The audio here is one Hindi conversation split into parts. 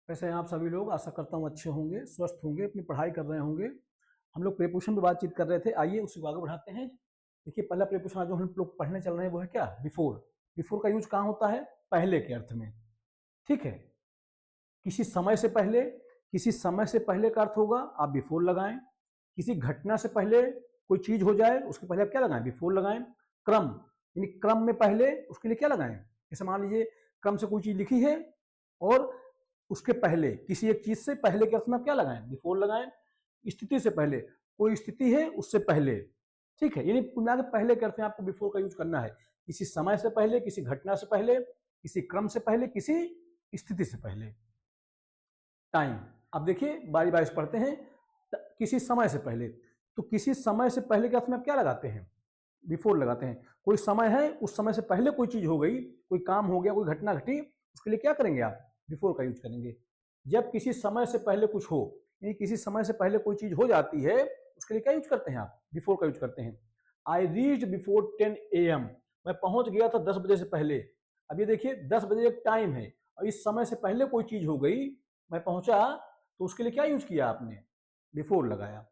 कैसे हैं आप सभी लोग। आशा करता हूँ अच्छे होंगे, स्वस्थ होंगे, अपनी पढ़ाई कर रहे होंगे। हम लोग प्रीपोजिशन पे बातचीत कर रहे थे, आइए उसी को आगे बढ़ाते हैं। देखिए पहला प्रीपोजिशन जो हम लोग पढ़ने चल रहे हैं वो है क्या, बिफोर। बिफोर का यूज कहाँ होता है, पहले के अर्थ में। ठीक है, किसी समय से पहले, किसी समय से पहले का अर्थ होगा आप बिफोर लगाएं। किसी घटना से पहले कोई चीज हो जाए उसके पहले आप क्या लगाएं, बिफोर लगाएं। क्रम यानी क्रम में पहले, उसके लिए क्या लगाएं। जैसे मान लीजिए क्रम से कोई चीज लिखी है और उसके पहले किसी एक चीज से पहले के अर्थ में आप क्या लगाएं, बिफोर लगाएं। स्थिति से पहले, कोई स्थिति है उससे पहले। ठीक है, यानी कुल मिला के पहले के अर्थ में आपको बिफोर का यूज करना है। किसी समय से पहले, किसी घटना से पहले, किसी क्रम से पहले, किसी स्थिति से पहले। टाइम, अब देखिए बारी बारी से पढ़ते हैं। किसी समय से पहले, तो किसी समय से पहले के अर्थ में आप क्या लगाते हैं, बिफोर लगाते हैं। कोई समय है, उस समय से पहले कोई चीज हो गई, कोई काम हो गया, कोई घटना घटी, उसके लिए क्या करेंगे आप, बिफोर का यूज करेंगे। जब किसी समय से पहले कुछ हो, यानी किसी समय से पहले कोई चीज हो जाती है, उसके लिए क्या यूज करते हैं आप, बिफोर का यूज करते हैं। आई रीच्ड बिफोर 10 AM, मैं पहुंच गया था 10 बजे से पहले। अब ये देखिए 10 बजे एक टाइम है और इस समय से पहले कोई चीज हो गई, मैं पहुंचा, तो उसके लिए क्या यूज किया आपने, बिफोर लगाया।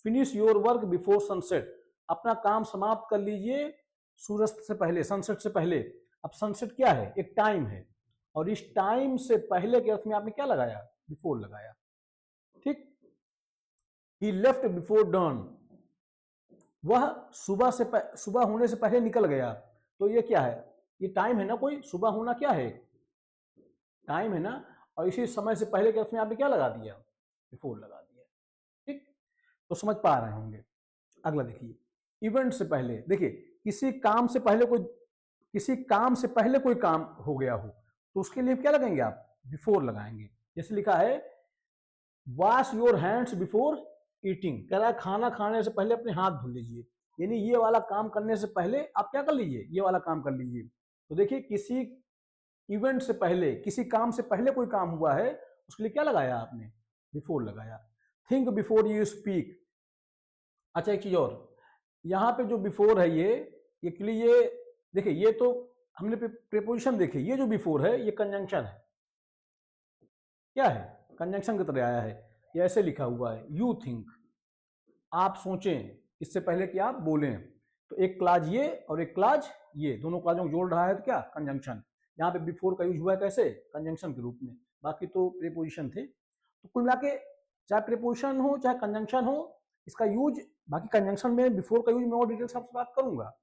Finish your work before sunset, अपना काम समाप्त कर लीजिए सूर्यास्त से पहले, सनसेट से पहले। अब सनसेट क्या है, एक टाइम है, और इस टाइम से पहले के अर्थ में आपने क्या लगाया, बिफोर लगाया। ठीक, ही लेफ्ट बिफोर डॉन, वह सुबह होने से पहले निकल गया। तो ये क्या है, ये टाइम है ना, कोई सुबह होना क्या है, टाइम है ना, और इसी समय से पहले के अर्थ में आपने क्या लगा दिया, बिफोर लगा दिया। ठीक, तो समझ पा रहे होंगे। अगला देखिए, इवेंट से पहले, देखिए किसी काम से पहले कोई काम हो गया हो, तो उसके लिए क्या लगाएंगे आप, बिफोर लगाएंगे। जैसे लिखा है wash your hands before eating, कह रहा है खाना खाने से पहले अपने हाथ धो लीजिए, यानी ये वाला काम करने से पहले आप क्या कर लीजिए, ये वाला काम कर लीजिए। तो देखिए किसी इवेंट से पहले, किसी काम से पहले कोई काम हुआ है, उसके लिए क्या लगाया आपने, बिफोर लगाया। Think before you speak. अच्छा एक चीज और, यहाँ पे जो बिफोर है ये के लिए देखिए, ये तो हमने प्रीपोजिशन देखे, ये जो बिफोर है ये कंजंक्शन है। क्या है, कंजंक्शन की तरह आया है, ये ऐसे लिखा हुआ है, यू थिंक, आप सोचें, इससे पहले कि आप बोलें। तो एक क्लाज ये और एक क्लाज ये, दोनों क्लाजों को जोड़ रहा है, तो क्या, कंजंक्शन। यहाँ पे बिफोर का यूज हुआ है कैसे, कंजंक्शन के रूप में, बाकी तो प्रीपोजिशन थे। तो कुल मिला के चाहे प्रीपोजिशन हो चाहे कंजंक्शन हो, इसका यूज, बाकी कंजंक्शन में बिफोर का यूज मैं और डिटेल से आपसे बात करूंगा।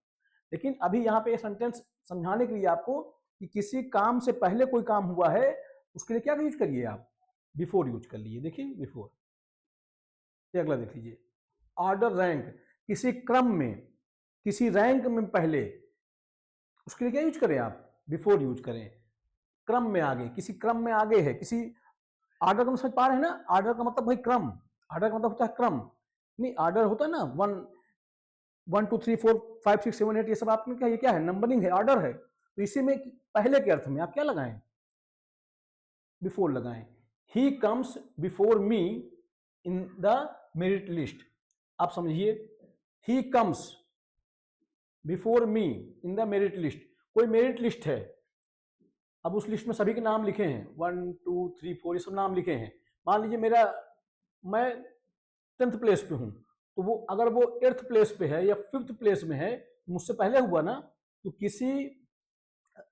लेकिन अभी यहाँ पे सेंटेंस समझाने के लिए आपको कि किसी काम से पहले कोई काम हुआ है, उसके लिए क्या यूज करिए आप, बिफोर यूज कर लीजिए। देखिए बिफोर, अगला देख लीजिए, ऑर्डर रैंक, किसी क्रम में, किसी रैंक में पहले, उसके लिए क्या यूज करें आप, बिफोर यूज करें। क्रम में आगे, किसी क्रम में आगे है, किसी ऑर्डर का समझ पा रहे हैं ना, ऑर्डर का मतलब भाई क्रम, ऑर्डर का मतलब होता है क्रम। नहीं, ऑर्डर होता है ना, 1 2 3 4 5 6 7 8, ये सब आपने क्या, ये क्या है, नंबरिंग है, ऑर्डर है। तो इसी में पहले के अर्थ में आप क्या लगाएं, बिफोर लगाएं। He comes before me in the merit list, आप समझिए, he comes before me in the merit list, कोई मेरिट लिस्ट है, अब उस लिस्ट में सभी के नाम लिखे हैं, 1 2 3 4 ये सब नाम लिखे हैं। मान लीजिए मैं 10th प्लेस पे हूं, तो वो अगर वो 8th प्लेस पे है या 5th प्लेस में है, मुझसे पहले हुआ ना, तो किसी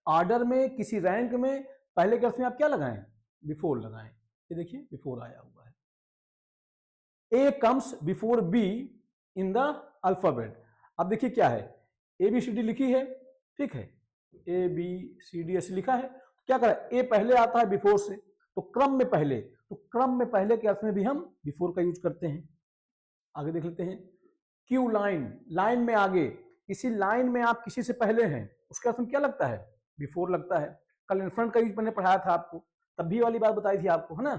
ऑर्डर में, किसी रैंक में पहले के अर्थ में आप क्या लगाएं, बिफोर लगाएं। ये देखिए बिफोर आया हुआ है। A comes before B in the alphabet, अब देखिए क्या है, ए बी सी डी लिखी है, ठीक है, ए बी सी डी ऐसे लिखा है, क्या करें, ए पहले आता है बिफोर से, तो क्रम में पहले, तो क्रम में पहले के अर्थ में भी हम बिफोर का यूज करते हैं। आगे देख लेते हैं, क्यू लाइन, लाइन में आगे, किसी लाइन में आप किसी से पहले हैं, उसके अर्थ में क्या लगता है, बिफोर लगता है। कल इन फ्रंट का यूज मैंने पढ़ाया था आपको, तब भी वाली बात बताई थी आपको, है ना।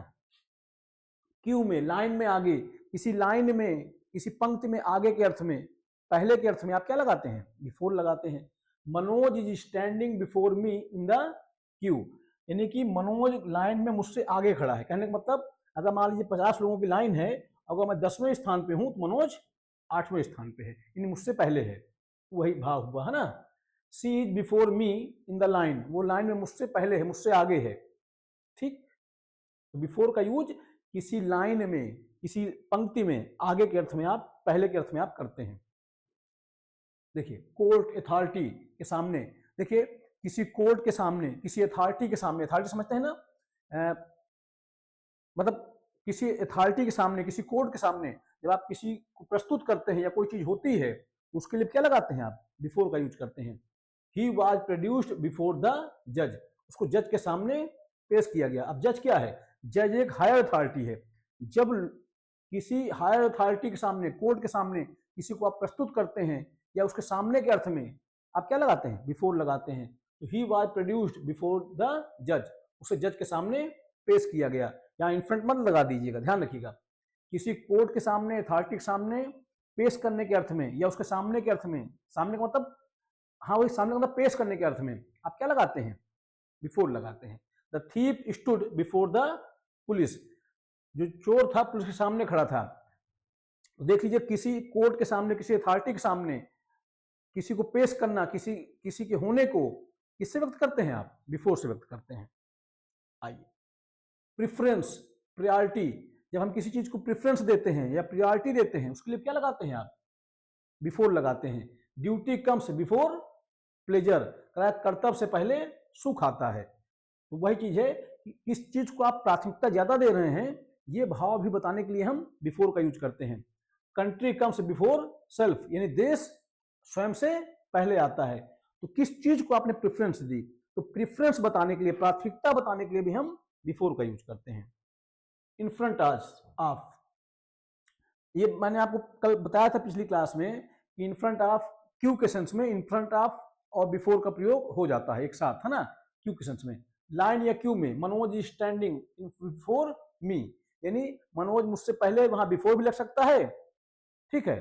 क्यू में, लाइन में आगे, किसी लाइन में, किसी पंक्ति में आगे के अर्थ में, पहले के अर्थ में आप क्या लगाते हैं, बिफोर लगाते हैं। Manoj is standing before me in the Q, यानी कि मनोज लाइन में मुझसे आगे खड़ा है। कहने का मतलब, अगर मान लीजिए 50 लोगों की लाइन है, अगर मैं 10वें स्थान पे हूं, तो मनोज 8वें स्थान पे है, यानी मुझसे पहले है, वही भाव हुआ है ना। She is before me in the line, वो लाइन में मुझसे पहले है, मुझसे आगे है। ठीक, तो बिफोर का यूज किसी लाइन में, किसी पंक्ति में आगे के अर्थ में आप, पहले के अर्थ में आप करते हैं। देखिए कोर्ट अथॉरिटी के सामने, देखिए किसी कोर्ट के सामने, किसी अथॉरिटी के सामने, अथॉरिटी समझते हैं ना, मतलब किसी अथॉरिटी के सामने, किसी कोर्ट के सामने जब आप किसी को प्रस्तुत करते हैं या कोई चीज होती है, उसके लिए क्या लगाते हैं आप? बिफोर का यूज करते हैं। He was produced before the जज, उसको जज के सामने पेश किया गया। अब जज क्या है? जज एक हायर अथॉरिटी है। जब किसी हायर अथॉरिटी के सामने, कोर्ट के सामने किसी को आप प्रस्तुत करते हैं या उसके सामने के अर्थ में आप क्या लगाते हैं? बिफोर लगाते हैं। तो he was produced before the जज, उसे जज के सामने पेश किया गया। यहाँ इन फ्रंट मत लगा दीजिएगा, ध्यान रखिएगा। किसी कोर्ट के सामने, अथॉरिटी के सामने पेश करने के अर्थ में या उसके सामने के अर्थ में, सामने का मतलब, हाँ वही सामने का मतलब पेश करने के अर्थ में आप क्या लगाते हैं? बिफोर लगाते हैं। The thief stood before the police, जो चोर था पुलिस के सामने खड़ा था। तो देख लीजिए, किसी कोर्ट के सामने, किसी अथॉरिटी के सामने किसी को पेश करना, किसी के होने को किससे व्यक्त करते हैं आप? बिफोर से व्यक्त करते हैं। आइए, प्रिफरेंस, प्रायोरिटी, जब हम किसी चीज को प्रिफरेंस देते हैं या प्रायोरिटी देते हैं, उसके लिए क्या लगाते हैं आप? बिफोर लगाते हैं। ड्यूटी कम्स बिफोर प्लेजर, कर्तव्य से पहले सुख आता है। तो वही चीज है कि किस चीज को आप प्राथमिकता ज्यादा दे रहे हैं, ये भाव भी बताने के लिए हम बिफोर का यूज करते हैं। कंट्री कम्स बिफोर सेल्फ, यानी देश स्वयं से पहले आता है। तो किस चीज को आपने प्रेफरेंस दी, तो प्रेफरेंस बताने के लिए, प्राथमिकता बताने के लिए भी हम बिफोर का यूज करते हैं। इन फ्रंट ऑफ, ये मैंने आपको कल बताया था पिछली क्लास में कि इन फ्रंट ऑफ क्यू के सेंस में इन फ्रंट ऑफ और बिफोर का प्रयोग हो जाता है एक साथ, है ना, क्यू के सेंस में। लाइन या क्यू में मनोज स्टैंडिंग बिफोर मी, यानी मनोज मुझसे पहले, वहां बिफोर भी लग सकता है, ठीक है,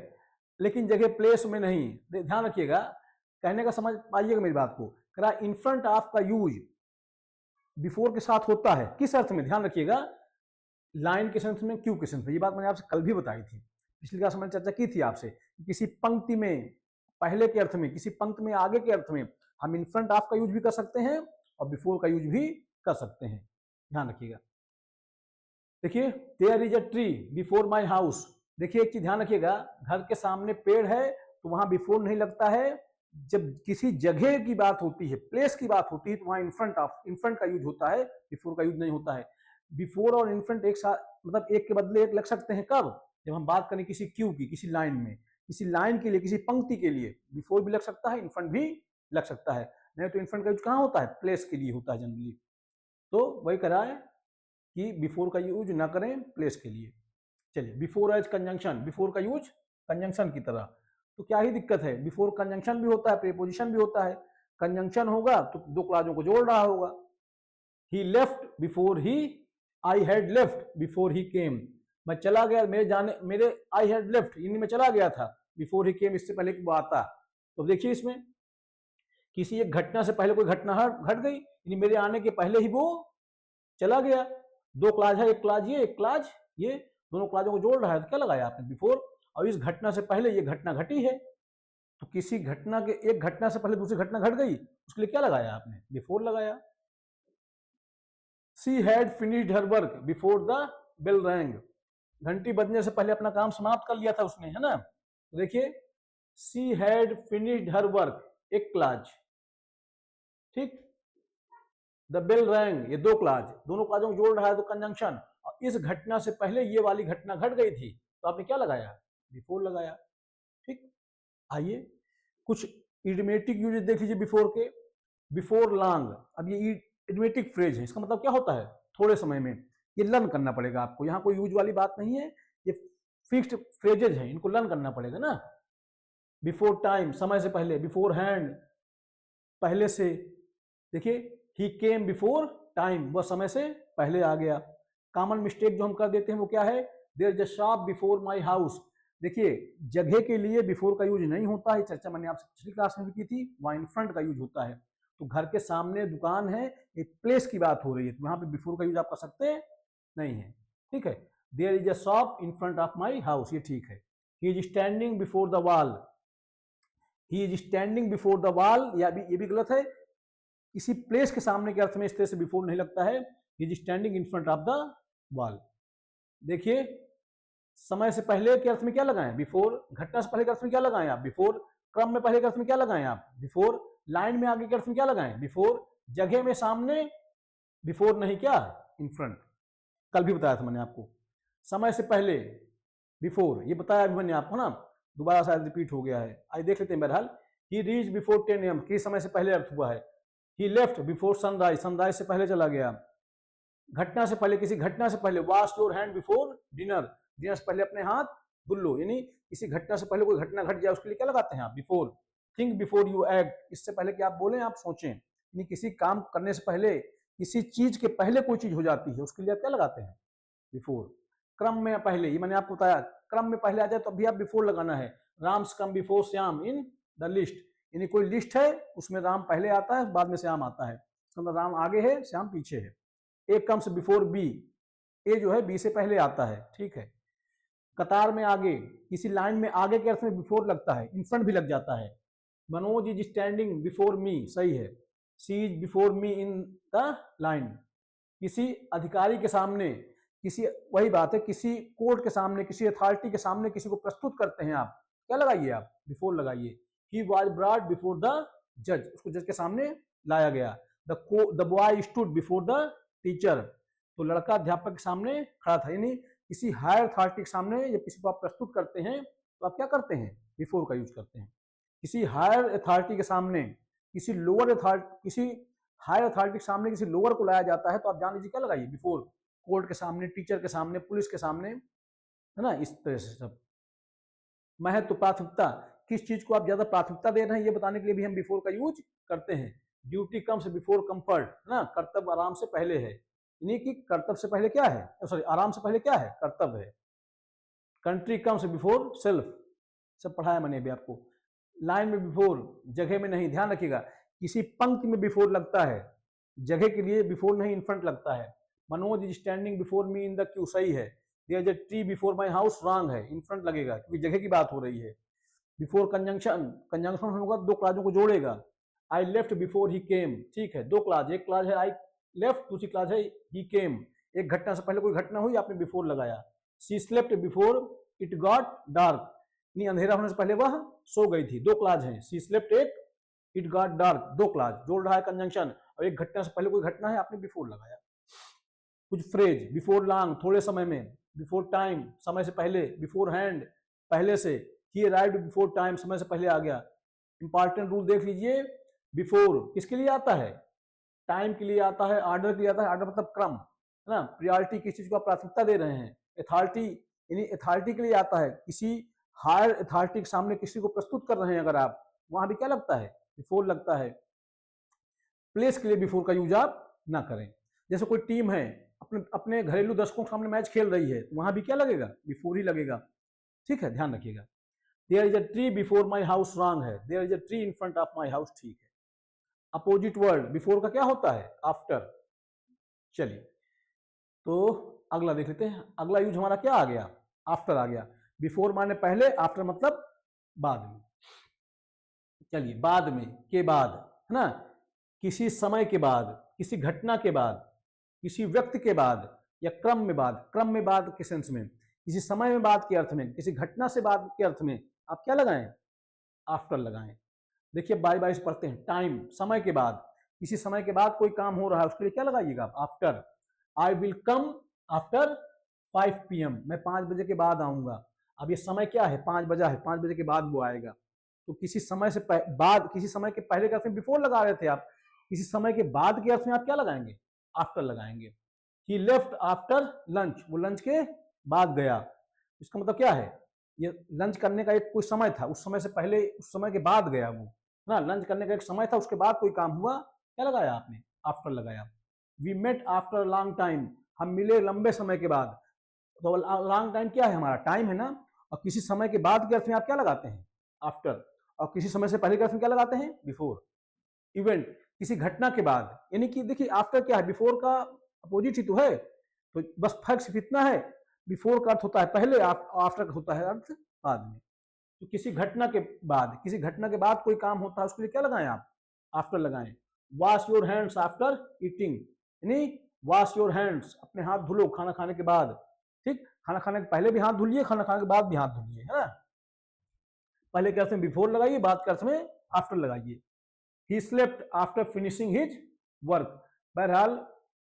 लेकिन जगह प्लेस में नहीं। ध्यान रखिएगा, कहने का समझ पाइएगा मेरी बात को। करा इन फ्रंट ऑफ का यूज बिफोर के साथ होता है, किस अर्थ में? ध्यान रखिएगा, लाइन के सेंस में, क्यू के सेंस में। ये बात मैंने आपसे कल भी बताई थी, पिछली क्लास में चर्चा की थी आपसे। किसी पंक्ति में पहले के अर्थ में, किसी पंक्ति में आगे के अर्थ में हम इन फ्रंट ऑफ का यूज भी कर सकते हैं और बिफोर का यूज भी कर सकते हैं। ध्यान रखिएगा। देखिए, there is a tree before my house. देखिए एक चीज ध्यान रखिएगा, घर के सामने पेड़ है तो वहां बिफोर नहीं लगता है। जब किसी जगह की बात होती है, प्लेस की बात होती है, तो वहां इन फ्रंट ऑफ, इन फ्रंट का यूज होता है, बिफोर का यूज नहीं होता है। बिफोर और इन फ्रंट एक साथ, मतलब एक के बदले एक लग सकते हैं कब? जब हम बात करें किसी क्यू की, किसी लाइन में, किसी लाइन के लिए, किसी पंक्ति के लिए बिफोर भी लग सकता है, इन फ्रंट भी लग सकता है। नहीं तो इन फ्रंट का यूज कहाँ होता है? प्लेस के लिए होता है जनरली। तो वही करा है कि बिफोर का यूज ना करें प्लेस के लिए। चलिए, बिफोर एज कंजंक्शन, बिफोर का यूज कंजंक्शन की तरह। तो क्या ही दिक्कत है, बिफोर कंजंक्शन भी होता है, प्रीपोजिशन भी होता है। कंजंक्शन होगा तो दो क्लॉजों को जोड़ रहा होगा। He left before he, I had left before he came, मैं चला गया, मेरे आई हैड लेफ्ट, यानी मैं चला गया था, बिफोर ही केम इससे पहले कि वो आता। तो देखिए इसमें किसी एक घटना से पहले कोई घटना घट गई, यानी मेरे आने के पहले ही वो चला गया। दो क्लाज है, एक क्लाज ये, एक क्लाज ये, दोनों क्लाजों को जोड़ रहा है, तो क्या लगाया आपने? बिफोर। और इस घटना से पहले ये घटना घटी है, तो किसी घटना के, एक घटना से पहले दूसरी घटना घट गई, उसके लिए क्या लगाया आपने? बिफोर लगाया। She had finished her work before the bell rang, घंटी बजने से पहले अपना काम समाप्त कर लिया था उसने, है ना। तो देखिए, she had finished her work, एक क्लाज, ठीक। द बेल रैंग, ये दो क्लाज, दोनों क्लाजों को जोड़ रहा है तो कंजंक्शन। और इस घटना से पहले ये वाली घटना घट गई थी, तो आपने क्या लगाया? बिफोर लगाया, ठीक। आइए कुछ इडियोमेटिक यूजेस देख लीजिए बिफोर के। बिफोर लॉन्ग, अब ये इडियोमेटिक फ्रेज है, इसका मतलब क्या होता है? थोड़े समय में। ये लर्न करना पड़ेगा आपको, यहाँ कोई यूज वाली बात नहीं है, ये फिक्स्ड फ्रेजेज है, इनको लर्न करना पड़ेगा ना। बिफोर टाइम, समय से पहले। बिफोर हैंड, पहले से। देखिए, ही केम बिफोर टाइम, वह समय से पहले आ गया। कॉमन मिस्टेक जो हम कर देते हैं वो क्या है? There is a shop before my house. देखिए, जगह के लिए बिफोर का यूज नहीं होता है, चर्चा मैंने आपसे पिछली क्लास में भी की थी। वहां इन फ्रंट का यूज होता है। तो घर के सामने दुकान है, एक प्लेस की बात हो रही है, तो वहां पे बिफोर का यूज आप कर सकते नहीं है, ठीक है। There is a shop in front of my house, ये ठीक है। He is standing before the wall, he is standing before the wall, ये भी गलत है। किसी प्लेस के सामने के अर्थ में इस तरह से बिफोर नहीं लगता है। He is standing in front of the वाल। देखिए समय से पहले के अर्थ में क्या लगाएं, बिफोर। घटना से पहले के अर्थ में क्या लगाएं आप, बिफोर। क्रम में पहले के अर्थ में क्या लगाएं आप, बिफोर। लाइन में आगे के अर्थ में क्या लगाएं, बिफोर। जगह में सामने, बिफोर नहीं, क्या, इन फ्रंट। कल भी बताया था मैंने आपको, समय से पहले बिफोर, ये बताया अभी मैंने आपको ना, दोबारा शायद रिपीट हो गया है। आइए देख लेते हैं। बहरहाल ही रीच बिफोर 10 AM, किस समय से पहले अर्थ हुआ है। ही लेफ्ट बिफोर सनराइज, सनराइज से पहले चला गया। घटना से पहले, किसी घटना से पहले, wash your hand before dinner, dinner से पहले अपने हाथ धुल लो। यानी किसी घटना से पहले कोई घटना घट जाए उसके लिए क्या लगाते हैं आप, before. Think before you act, इससे पहले कि आप बोलें आप सोचें। यानी किसी काम करने से पहले, किसी चीज के पहले कोई चीज हो जाती है उसके लिए आप क्या लगाते हैं, बिफोर। क्रम में पहले, ये मैंने आपको बताया, क्रम में पहले आ जाए तो अभी आप बिफोर लगाना है। Ram's come before Shyam in the list, यानी कोई लिस्ट है उसमें राम पहले आता है, बाद में श्याम आता है, मतलब राम आगे है श्याम पीछे है। ए कम्स बिफोर बी, ए जो है बी से पहले आता है, ठीक है। कतार में आगे, किसी लाइन में आगे के अर्थ में बिफोर लगता है, इन फ्रंट भी लग जाता है। Manoj is standing before me, सही है। She is before me in the line, किसी अधिकारी के सामने, किसी, वही बात है, किसी कोर्ट के सामने, किसी अथॉरिटी के सामने किसी को प्रस्तुत करते हैं आप, क्या लगाइए आप, बिफोर लगाइए। He was brought before the जज, उसको जज के सामने लाया गया। The boy stood before the teacher, तो लड़का अध्यापक के सामने खड़ा था। यानी किसी हायर अथॉरिटी के सामने जब किसी को आप प्रस्तुत करते हैं तो आप क्या करते हैं, बिफोर का यूज करते हैं। किसी हायर अथॉरिटी के सामने, किसी लोअर अथॉरिटी, किसी हायर अथॉरिटी के सामने किसी लोअर को लाया जाता है तो आप जान लीजिए क्या लगाइए, बिफोर। कोर्ट के सामने, टीचर के सामने, पुलिस के सामने, है ना, इस तरह से सब। महत्व, प्राथमिकता, किस चीज को आप ज्यादा प्राथमिकता दे रहे हैं ये बताने के लिए भी हम बिफोर का यूज करते हैं। ड्यूटी कम्स बिफोर कंफर्ट, है ना, कर्तव्य आराम से पहले है, यानी कि कर्तव्य से पहले क्या है, सॉरी, आराम से पहले क्या है, कर्तव्य है। कंट्री कम्स बिफोर सेल्फ, सब पढ़ाया मैंने अभी आपको। लाइन में बिफोर, जगह में नहीं, ध्यान रखिएगा। किसी पंक्ति में बिफोर लगता है, जगह के लिए बिफोर नहीं, इन फ्रंट लगता है। Manoj is standing before me in the queue, सही है। There is a tree before my house, wrong है, इन फ्रंट लगेगा क्योंकि जगह की बात हो रही है। बिफोर कंजंक्शन, कंजंक्शन होगा दो क्लाजों को जोड़ेगा। आई लेफ्ट बिफोर ही केम, ठीक है, दो क्लाज, एक क्लाज है आई लेफ्ट, दूसरी क्लाज है ही केम। एक घटना से पहले कोई घटना हुई, आपने बिफोर लगाया। She slept before it got dark, नहीं, अंधेरा होने से पहले वह सो गई थी, दो क्लाज हैं। सी स्लेप्ट एक, इट गॉट डार्क, दो क्लाज, जोड़ रहा है कंजंक्शन, और एक घटना से पहले कोई घटना है, आपने बिफोर लगाया। कुछ फ्रेज, बिफोर लॉन्ग, थोड़े समय में, बिफोर टाइम, समय से पहले, बिफोर हैंड, पहले से। ही अराइव्ड बिफोर टाइम, समय से पहले आ गया। इंपॉर्टेंट रूल देख लीजिए, बिफोर किसके लिए आता है, टाइम के लिए आता है, ऑर्डर के लिए आता है, ऑर्डर मतलब क्रम, है ना। प्रियोरिटी, किस चीज को आप प्राथमिकता दे रहे हैं। अथॉरिटी, यानी अथॉरिटी के लिए आता है, किसी हायर अथॉरिटी के सामने किसी को प्रस्तुत कर रहे हैं अगर आप, वहां भी क्या लगता है, बिफोर लगता है। प्लेस के लिए बिफोर का यूज आप ना करें। जैसे कोई टीम है अपने अपने घरेलू दर्शकों के सामने मैच खेल रही है, वहां भी क्या लगेगा, बिफोर ही लगेगा, ठीक है, ध्यान रखिएगा। There is a tree before my house, wrong है। There is a tree in front of my house, ठीक है। अपोजिट वर्ड, बिफोर का क्या होता है, आफ्टर। चलिए, तो अगला देख लेते हैं। अगला यूज हमारा क्या आ गया, आफ्टर आ गया। बिफोर माने पहले, आफ्टर मतलब बाद में। चलिए, बाद में, के बाद, है ना, किसी समय के बाद, किसी घटना के बाद, किसी व्यक्ति के बाद, या क्रम में बाद। क्रम में बाद के सेंस में, किसी समय में बाद के अर्थ में, किसी घटना से बाद के अर्थ में आप क्या लगाएं, आफ्टर लगाएं। देखिए बाई बाई से पढ़ते हैं। टाइम, समय के बाद, किसी समय के बाद कोई काम हो रहा है उसके लिए क्या लगाइएगा, after. I will come after 5 PM, मैं 5 बजे के बाद आऊंगा। अब ये समय क्या है, 5 बजा है, 5 बजे के बाद वो आएगा। तो किसी समय से बाद, किसी समय के पहले के अर्थ में बिफोर लगा रहे थे आप, किसी समय के बाद के अर्थ में आप क्या लगाएंगे, आफ्टर लगाएंगे। ही लेफ्ट आफ्टर लंच, वो लंच के बाद गया। इसका मतलब क्या है, ये लंच करने का एक कोई समय था, उस समय से पहले, उस समय के बाद गया वो, ना। लंच करने का एक समय था, उसके बाद कोई काम हुआ, क्या लगाया आपने, आफ्टर लगाया। We met after long time, हम मिले लंबे समय के बाद। तो लॉन्ग टाइम क्या है हमारा, टाइम है ना। और किसी समय के बाद के अर्थ में आप क्या लगाते हैं, आफ्टर। और किसी समय से पहले के अर्थ में क्या लगाते हैं, बिफोर। इवेंट, किसी घटना के बाद, यानी कि देखिए आफ्टर क्या है, बिफोर का अपोजिट ही तो है। तो बस फर्क सिर्फ इतना है, बिफोर का अर्थ होता है पहले, आफ्टर का होता है अर्थ बाद में। तो किसी घटना के बाद, किसी घटना के बाद कोई काम होता है उसके लिए क्या लगाएं आप, आफ्टर लगाएं। Wash your hands after eating, यानी वॉश योर हैंड्स, अपने हाथ धुलो खाना खाने के बाद, ठीक, खाना खाने के पहले भी हाथ धुलिए, खाना खाने के बाद भी हाथ धुलिए, है ना। पहले के अर्थ में बिफोर लगाइए, बाद के अर्थ में आफ्टर लगाइए। He slept after finishing his work, बहरहाल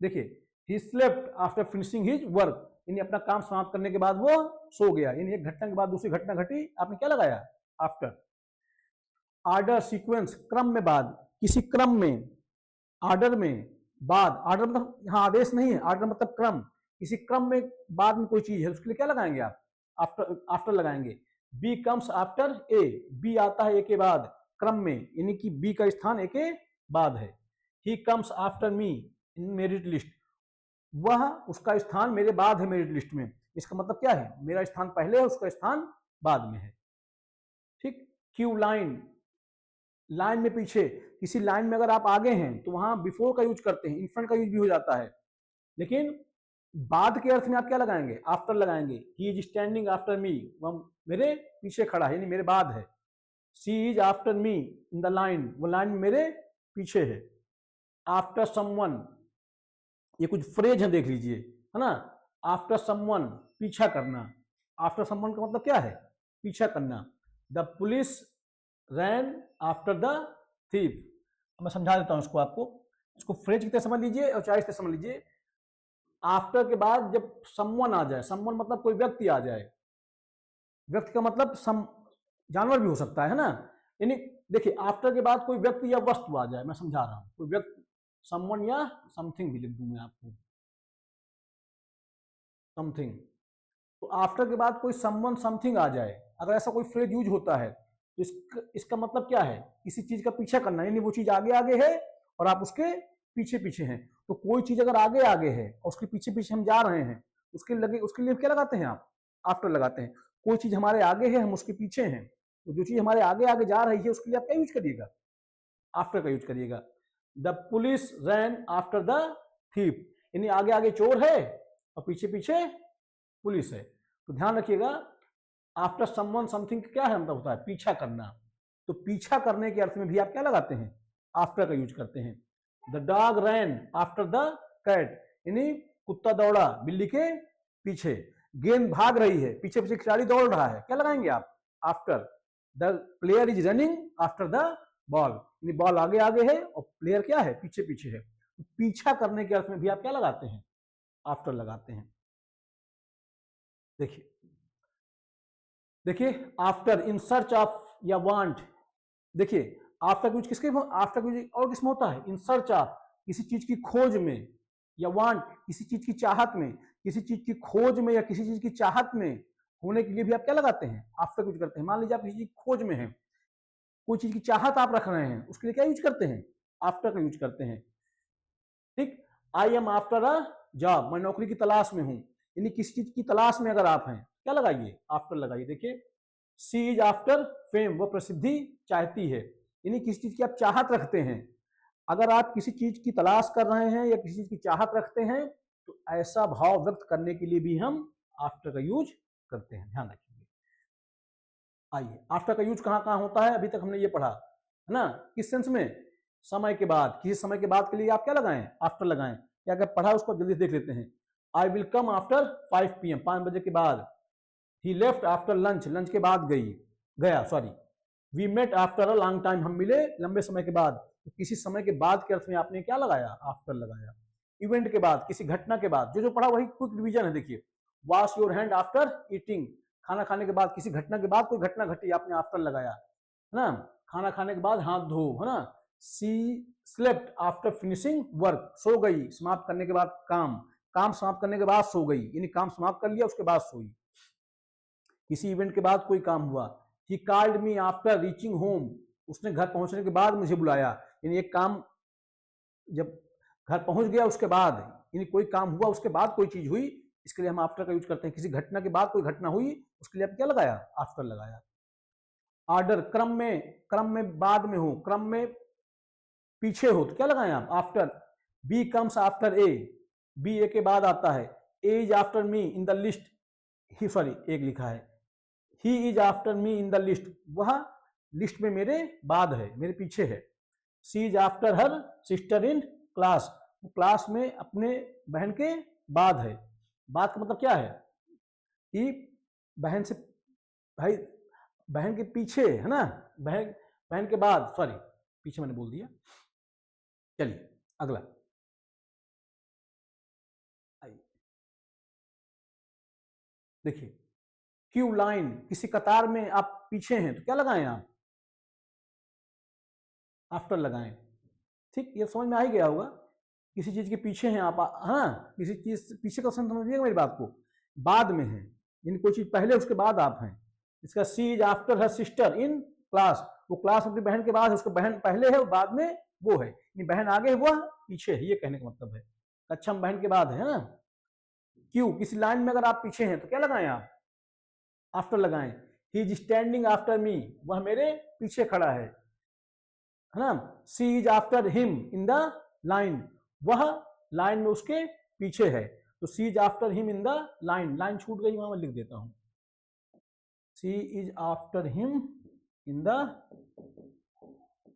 देखिए, he slept after finishing his work, यानी अपना काम समाप्त करने के बाद वो सो गया, यानी एक घटना के बाद दूसरी घटना घटी, आपने क्या लगाया, आफ्टर। ऑर्डर सीक्वेंस, क्रम में बाद, किसी क्रम में, ऑर्डर में बाद, ऑर्डर मतलब यहाँ आदेश नहीं है, ऑर्डर मतलब क्रम, किसी क्रम में बाद में कोई चीज है, उसके लिए क्या लगाएंगे आप, आफ्टर, आफ्टर लगाएंगे। B comes after A, B आता है ए के बाद क्रम में, यानी कि बी का स्थान ए के बाद है। He comes after me in merit list, वह, उसका स्थान मेरे बाद है मेरिट लिस्ट में, इसका मतलब क्या है, मेरा स्थान पहले है, उसका स्थान बाद में है, ठीक। क्यू लाइन, लाइन में पीछे, किसी लाइन में अगर आप आगे हैं तो वहां बिफोर का यूज करते हैं, इन फ्रंट का यूज भी हो जाता है, लेकिन बाद के अर्थ में आप क्या लगाएंगे, आफ्टर लगाएंगे। ही इज स्टैंडिंग आफ्टर मी, वह मेरे पीछे खड़ा है, यानी मेरे बाद है। She is after me in the line, वो लाइन मेरे पीछे है। आफ्टर समवन, ये कुछ फ्रेज है, देख लीजिए, है ना। आफ्टर समवन, पीछा करना, आफ्टर समवन का मतलब क्या है, पीछा करना। The police ran after the thief, मैं समझा देता हूं इसको आपको, इसको फ्रेज की तरह समझ लीजिए और चाहे इस तरह समझ लीजिए। आफ्टर के बाद जब समवन आ जाए, समवन मतलब कोई व्यक्ति आ जाए, व्यक्ति का मतलब जानवर भी हो सकता है ना, यानी देखिए आफ्टर के बाद कोई व्यक्ति या वस्तु आ जाए, मैं समझा रहा हूं, कोई व्यक्ति, समवन या समथिंग भी लिख दूं मैं आपको, समथिंग, तो आफ्टर के बाद कोई समवन समथिंग आ जाए, अगर ऐसा कोई फ्रेज यूज होता है तो इसका मतलब क्या है, किसी चीज का पीछा करना, यानी वो चीज आगे आगे है और आप उसके पीछे पीछे हैं। तो कोई चीज अगर आगे आगे है और उसके पीछे पीछे हम जा रहे हैं, उसके लिए क्या लगाते हैं आप, आफ्टर लगाते हैं। कोई चीज हमारे आगे है, हम उसके पीछे हैं, तो जो चीज हमारे आगे आगे जा रही है उसके लिए आप क्या यूज करिएगा, आफ्टर का यूज करिएगा। The police ran after the thief, यानी आगे आगे चोर है और पीछे पीछे पुलिस है। तो ध्यान रखिएगा, आफ्टर समवन समथिंग क्या है, मतलब होता है पीछा करना, तो पीछा करने के अर्थ में भी आप क्या लगाते हैं, आफ्टर का यूज करते हैं। The dog ran after the cat, यानी कुत्ता दौड़ा बिल्ली के पीछे। गेंद भाग रही है, पीछे पीछे खिलाड़ी दौड़ रहा है, क्या लगाएंगे आप, after. The player is running after the ball, यानी बॉल आगे आगे है और प्लेयर क्या है, पीछे पीछे है। तो पीछा करने के अर्थ में भी आप क्या लगाते हैं, आफ्टर लगाते हैं। देखिए देखिए, आफ्टर, इन सर्च ऑफ या वांट, देखिए आफ्टर का यूज किसके, आफ्टर का यूज और किसमें होता है, इन सर्च ऑफ, किसी चीज की खोज में, या वांट, किसी चीज की चाहत में, किसी चीज की खोज में या किसी चीज की चाहत में होने के लिए भी आप क्या लगाते हैं, आफ्टर का यूज करते हैं। मान लीजिए आप किसी चीज की खोज में हैं, कोई चीज की चाहत आप रख रहे हैं, उसके लिए क्या यूज करते हैं, आफ्टर का यूज करते हैं, ठीक। I am after a job, मैं नौकरी की तलाश में हूं, यानी किसी चीज की तलाश में अगर आप हैं, क्या लगाइए, आफ्टर लगाइए। देखिए, सी इज आफ्टर फेम, वो प्रसिद्धि चाहती है, यानी किसी चीज की आप चाहत रखते हैं। अगर आप किसी चीज की तलाश कर रहे हैं या किसी चीज की चाहत रखते हैं, तो ऐसा भाव व्यक्त करने के लिए भी हम आफ्टर का यूज करते हैं, ध्यान रखिए। आइए, आफ्टर का यूज कहां कहां होता है, अभी तक हमने ये पढ़ा है ना, किस सेंस में, समय के बाद, किसी समय के बाद के लिए आप क्या लगाएं, आफ्टर लगाएं। क्या क्या पढ़ा उसको जल्दी देख लेते हैं। I will come after 5 PM, 5 बजे के बाद। He left after lunch, lunch के बाद गया, sorry. We met after a long time, हम मिले लंबे समय के बाद। तो किसी समय के बाद के अर्थ में आपने क्या लगाया, आफ्टर लगाया। इवेंट के बाद, किसी घटना के बाद, जो पढ़ा वही क्विक रिवीजन है। देखिए, wash your hand after eating, खाना खाने के बाद, किसी घटना के बाद कोई घटना घटी, आपने आफ्टर लगाया, है ना। खाना खाने के बाद हाथ धो, है ना। सी स्लेप्ट आफ्टर फिनिशिंग वर्क, सो गई समाप्त करने के बाद काम समाप्त करने के बाद सो गई, यानी काम समाप्त कर लिया उसके बाद सोई। किसी इवेंट के बाद कोई काम हुआ। He called me after reaching home, उसने घर पहुंचने के बाद मुझे बुलाया, यानी एक काम जब घर पहुंच गया उसके बाद, यानी कोई काम हुआ उसके बाद कोई चीज हुई, इसके लिए हम आफ्टर का यूज करते हैं। किसी घटना के बाद कोई घटना हुई, उसके लिए आप क्या लगाया, आफ्टर लगाया। ऑर्डर, क्रम में बाद में हो, क्रम में पीछे हो, तो क्या लगाएं आप, after. B comes after A, B A के बाद आता है। A is after me in the list, he sorry एक लिखा है, he is after me in the list, वह लिस्ट में मेरे बाद है, मेरे पीछे है। She is after her sister in class, वो क्लास में अपने बहन के बाद है। बाद का मतलब क्या है कि बहन से भाई बहन के पीछे है ना, बहन बहन के बाद, सॉरी पीछे मैंने बोल दिया। चलिए अगला आइए, देखिए क्यू लाइन, किसी कतार में आप पीछे हैं तो क्या लगाएं आप, आफ्टर लगाएं। ठीक, ये समझ में आ ही गया होगा, किसी चीज के पीछे हैं आप, हाँ किसी चीज पीछे का समझिएगा मेरी बात को, बाद में है यानी कोई चीज पहले उसके बाद आप हैं। इसका she is after her sister in class, वो क्लास अपनी बहन के बाद है, उसको बहन पहले है बाद में वो है, बहन आगे है वह पीछे है, ये कहने का मतलब है। अच्छा हम बहन के बाद है ना। क्यू, किसी लाइन में अगर आप पीछे हैं तो क्या लगाएं आप, आफ्टर लगाएं। He is standing after me, वह मेरे पीछे खड़ा है ना। She is after him in the line, वह लाइन में उसके पीछे है, तो she is after him in the line, line छूट गई वहां मैं लिख देता हूं, she is after him in the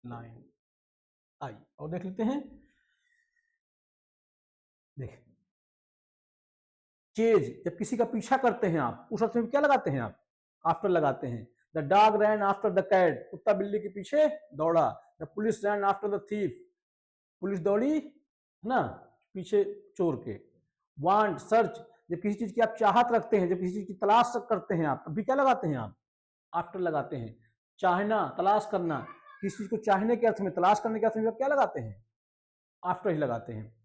line. आइए और देख लेते हैं, देख चेज, जब किसी का पीछा करते हैं आप उस अर्थ में क्या लगाते हैं आप, आफ्टर लगाते हैं। The dog ran after the cat, कुत्ता बिल्ली के पीछे दौड़ा। The police ran after the thief, police दौड़ी है ना पीछे चोर के। वांट, सर्च, जब किसी चीज की आप चाहत रखते हैं, जब किसी चीज की तलाश करते हैं आप, तब भी क्या लगाते हैं आप, आफ्टर लगाते हैं। चाहना, तलाश करना, किसी चीज को चाहने के अर्थ में, तलाश करने के अर्थ में क्या लगाते हैं, आफ्टर ही लगाते हैं।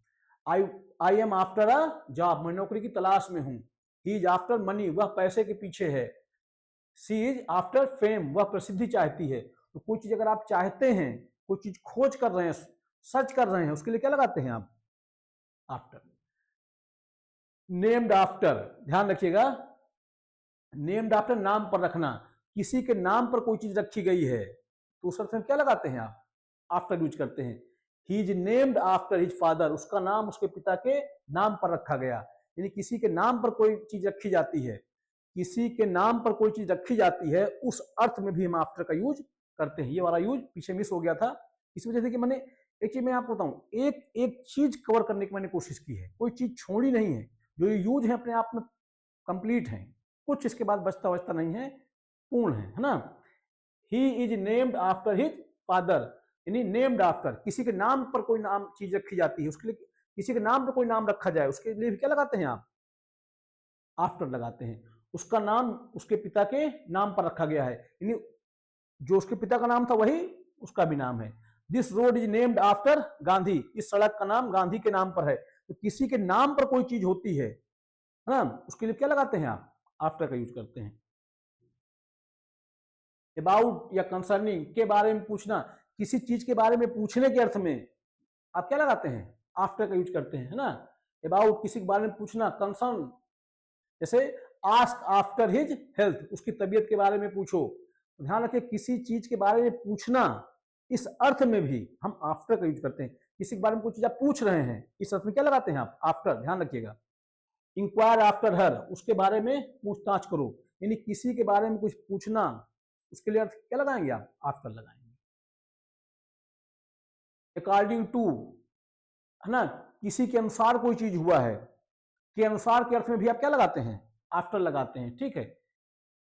I am after a job, मैं नौकरी की तलाश में हूं। ही इज आफ्टर मनी, वह पैसे के पीछे है। सी इज आफ्टर फेम, वह प्रसिद्धि चाहती है। तो कोई चीज अगर आप चाहते हैं, कोई चीज खोज कर रहे हैं, सर्च कर रहे हैं, उसके लिए क्या लगाते हैं आप, आफ्टर। नेम्ड आफ्टर, ध्यान रखिएगा, नेम्ड आफ्टर नाम पर रखना, किसी के नाम पर कोई चीज रखी गई है तो उस अर्थ में क्या लगाते हैं आप, आफ्टर यूज करते हैं। He is named after his father, उसका नाम उसके पिता के नाम पर रखा गया। यानी किसी के नाम पर कोई चीज रखी जाती है, किसी के नाम पर कोई चीज रखी जाती है, उस अर्थ में भी हम आफ्टर का यूज करते हैं। ये वाला यूज पीछे मिस हो गया था, इस वजह से कि मैंने एक चीज मैं आपको बताऊं, एक एक चीज कवर करने की मैंने कोशिश की है, कोई चीज छोड़ी नहीं है। जो ये यूज है अपने आप में कंप्लीट है, कुछ इसके बाद बचता बचता नहीं है, पूर्ण है ना। He is named after his father, यानी नेम्ड आफ्टर, किसी के नाम पर कोई नाम चीज रखी जाती है, उसके लिए किसी के नाम पर कोई नाम रखा जाए, उसके लिए क्या लगाते हैं आप, आफ्टर लगाते हैं। उसका नाम उसके पिता के नाम पर रखा गया है, यानी जो उसके पिता का नाम था वही उसका भी नाम है। This road is named after Gandhi, इस सड़क का नाम गांधी के नाम पर है। तो किसी के नाम पर कोई चीज होती है ना, उसके लिए क्या लगाते हैं आप, आफ्टर का यूज करते हैं। अबाउट या कंसर्निंग, के बारे में पूछना, किसी चीज के बारे में पूछने के अर्थ में आप क्या लगाते हैं, आफ्टर का यूज करते हैं, है ना। अबाउट, किसी के बारे में पूछना। कंसर्न, जैसे आस्क आफ्टर हिज हेल्थ, उसकी तबीयत के बारे में पूछो। ध्यान रखिए, किसी चीज के बारे में पूछना, इस अर्थ में भी हम आफ्टर का यूज करते हैं। किसी के बारे में कुछ चीज आप पूछ रहे हैं, इस अर्थ में क्या लगाते हैं आप, आफ्टर, ध्यान रखिएगा। इंक्वायर आफ्टर हर, उसके बारे में पूछताछ करो, यानी किसी के बारे में कुछ पूछना, उसके लिए अर्थ क्या लगाएंगे आप, आफ्टर लगाएंगे। अकॉर्डिंग टू, है ना, किसी के अनुसार कोई चीज हुआ है, के अनुसार के अर्थ में भी आप क्या लगाते हैं, आफ्टर लगाते हैं, ठीक है।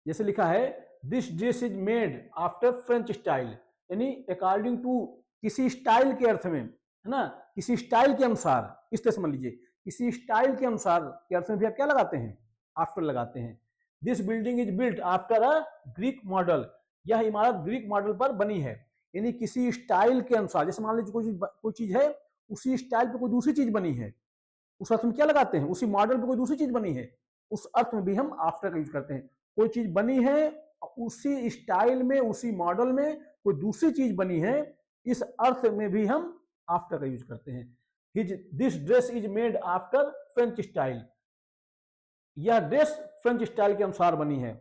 जैसे लिखा है this dish is made after French style, यानी अकॉर्डिंग टू, किसी स्टाइल के अर्थ में, है ना, किसी स्टाइल के अनुसार, इस तरह समझ लीजिए, किसी स्टाइल के अनुसार के अर्थ में भी आप क्या लगाते हैं, आफ्टर लगाते हैं। This building is built after a Greek model, यह इमारत ग्रीक मॉडल पर बनी है, यानी किसी स्टाइल के अनुसार। जैसे मान लीजिए कोई चीज है, उसी स्टाइल पे कोई दूसरी चीज बनी है, उस अर्थ में क्या लगाते हैं, उसी मॉडल पे कोई दूसरी चीज बनी है, उस अर्थ में भी हम आफ्टर का यूज करते हैं। कोई चीज बनी है, उसी स्टाइल में, उसी मॉडल में कोई दूसरी चीज बनी है, इस अर्थ में भी हम आफ्टर का यूज करते हैं। This dress is made after French style, यह ड्रेस फ्रेंच स्टाइल के अनुसार बनी है।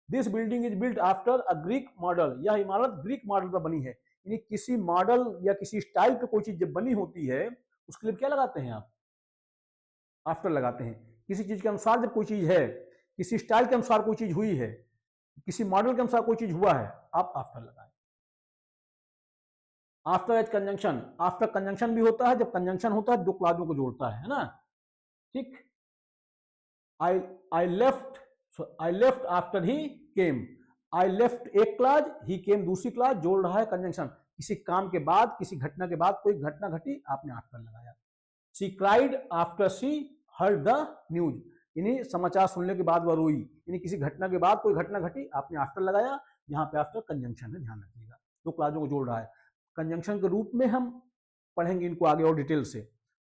This building is built after a Greek model, यह इमारत ग्रीक मॉडल पर बनी है, यानी किसी मॉडल या किसी स्टाइल पे कोई चीज जब बनी होती है, उसके लिए क्या लगाते हैं आप, आफ्टर लगाते हैं। किसी चीज के अनुसार जब कोई चीज है, किसी स्टाइल के अनुसार कोई चीज हुई है, किसी मॉडल के अनुसार कोई चीज हुआ है, आप आफ्टर लगाएं। After as conjunction, after conjunction भी होता है, जब कंजंक्शन होता है दो क्लॉजों को जोड़ता है ना, ठीक। I left after he came, I left एक क्लॉज, ही केम दूसरी क्लॉज, जोड़ रहा है कंजंक्शन, किसी काम के बाद, किसी घटना के बाद कोई घटना घटी, आपने आफ्टर लगाया। She cried after she heard the news, यानी समाचार सुनने के बाद वह रोई, यानी किसी घटना के बाद कोई घटना घटी, आपने आफ्टर लगाया। यहाँ पे आफ्टर कंजंक्शन है, ध्यान रखिएगा, दो क्लॉजों को जोड़ रहा है। कंजंक्शन के रूप में हम पढ़ेंगे इनको आगे और डिटेल से,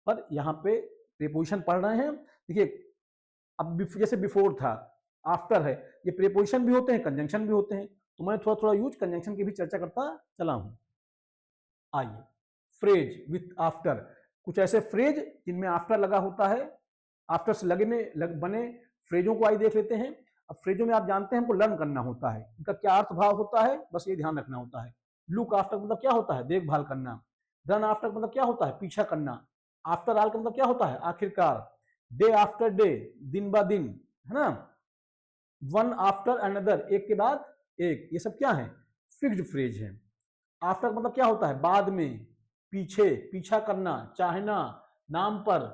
पर यहाँ पे प्रीपोजिशन पढ़ रहे हैं। देखिए अब जैसे बिफोर था, आफ्टर है, ये प्रीपोजिशन भी होते हैं, कंजंक्शन भी होते हैं, तो मैं थोड़ा थोड़ा यूज कंजंक्शन की भी चर्चा करता चला हूं। आइए, फ्रेज विथ आफ्टर, कुछ ऐसे फ्रेज जिनमें आफ्टर लगा होता है, आफ्टर से बने फ्रेजों को आइए देख लेते हैं। अब फ्रेजों में आप जानते हैं हमको लर्न करना होता है, इनका क्या अर्थ भाव होता है, बस ये ध्यान रखना होता है। लुक आफ्टर मतलब क्या होता है, देखभाल करना। रन आफ्टर मतलब क्या होता है, पीछा करना। आफ्टर ऑल का मतलब क्या होता है, आखिरकार। डे आफ्टर डे, दिन ब दिन, है ना। वन आफ्टर अनदर, एक के बाद एक, ये सब क्या है, फिक्स्ड फ्रेज है। आफ्टर मतलब क्या होता है, बाद में, पीछे, पीछा करना, चाहना, नाम पर,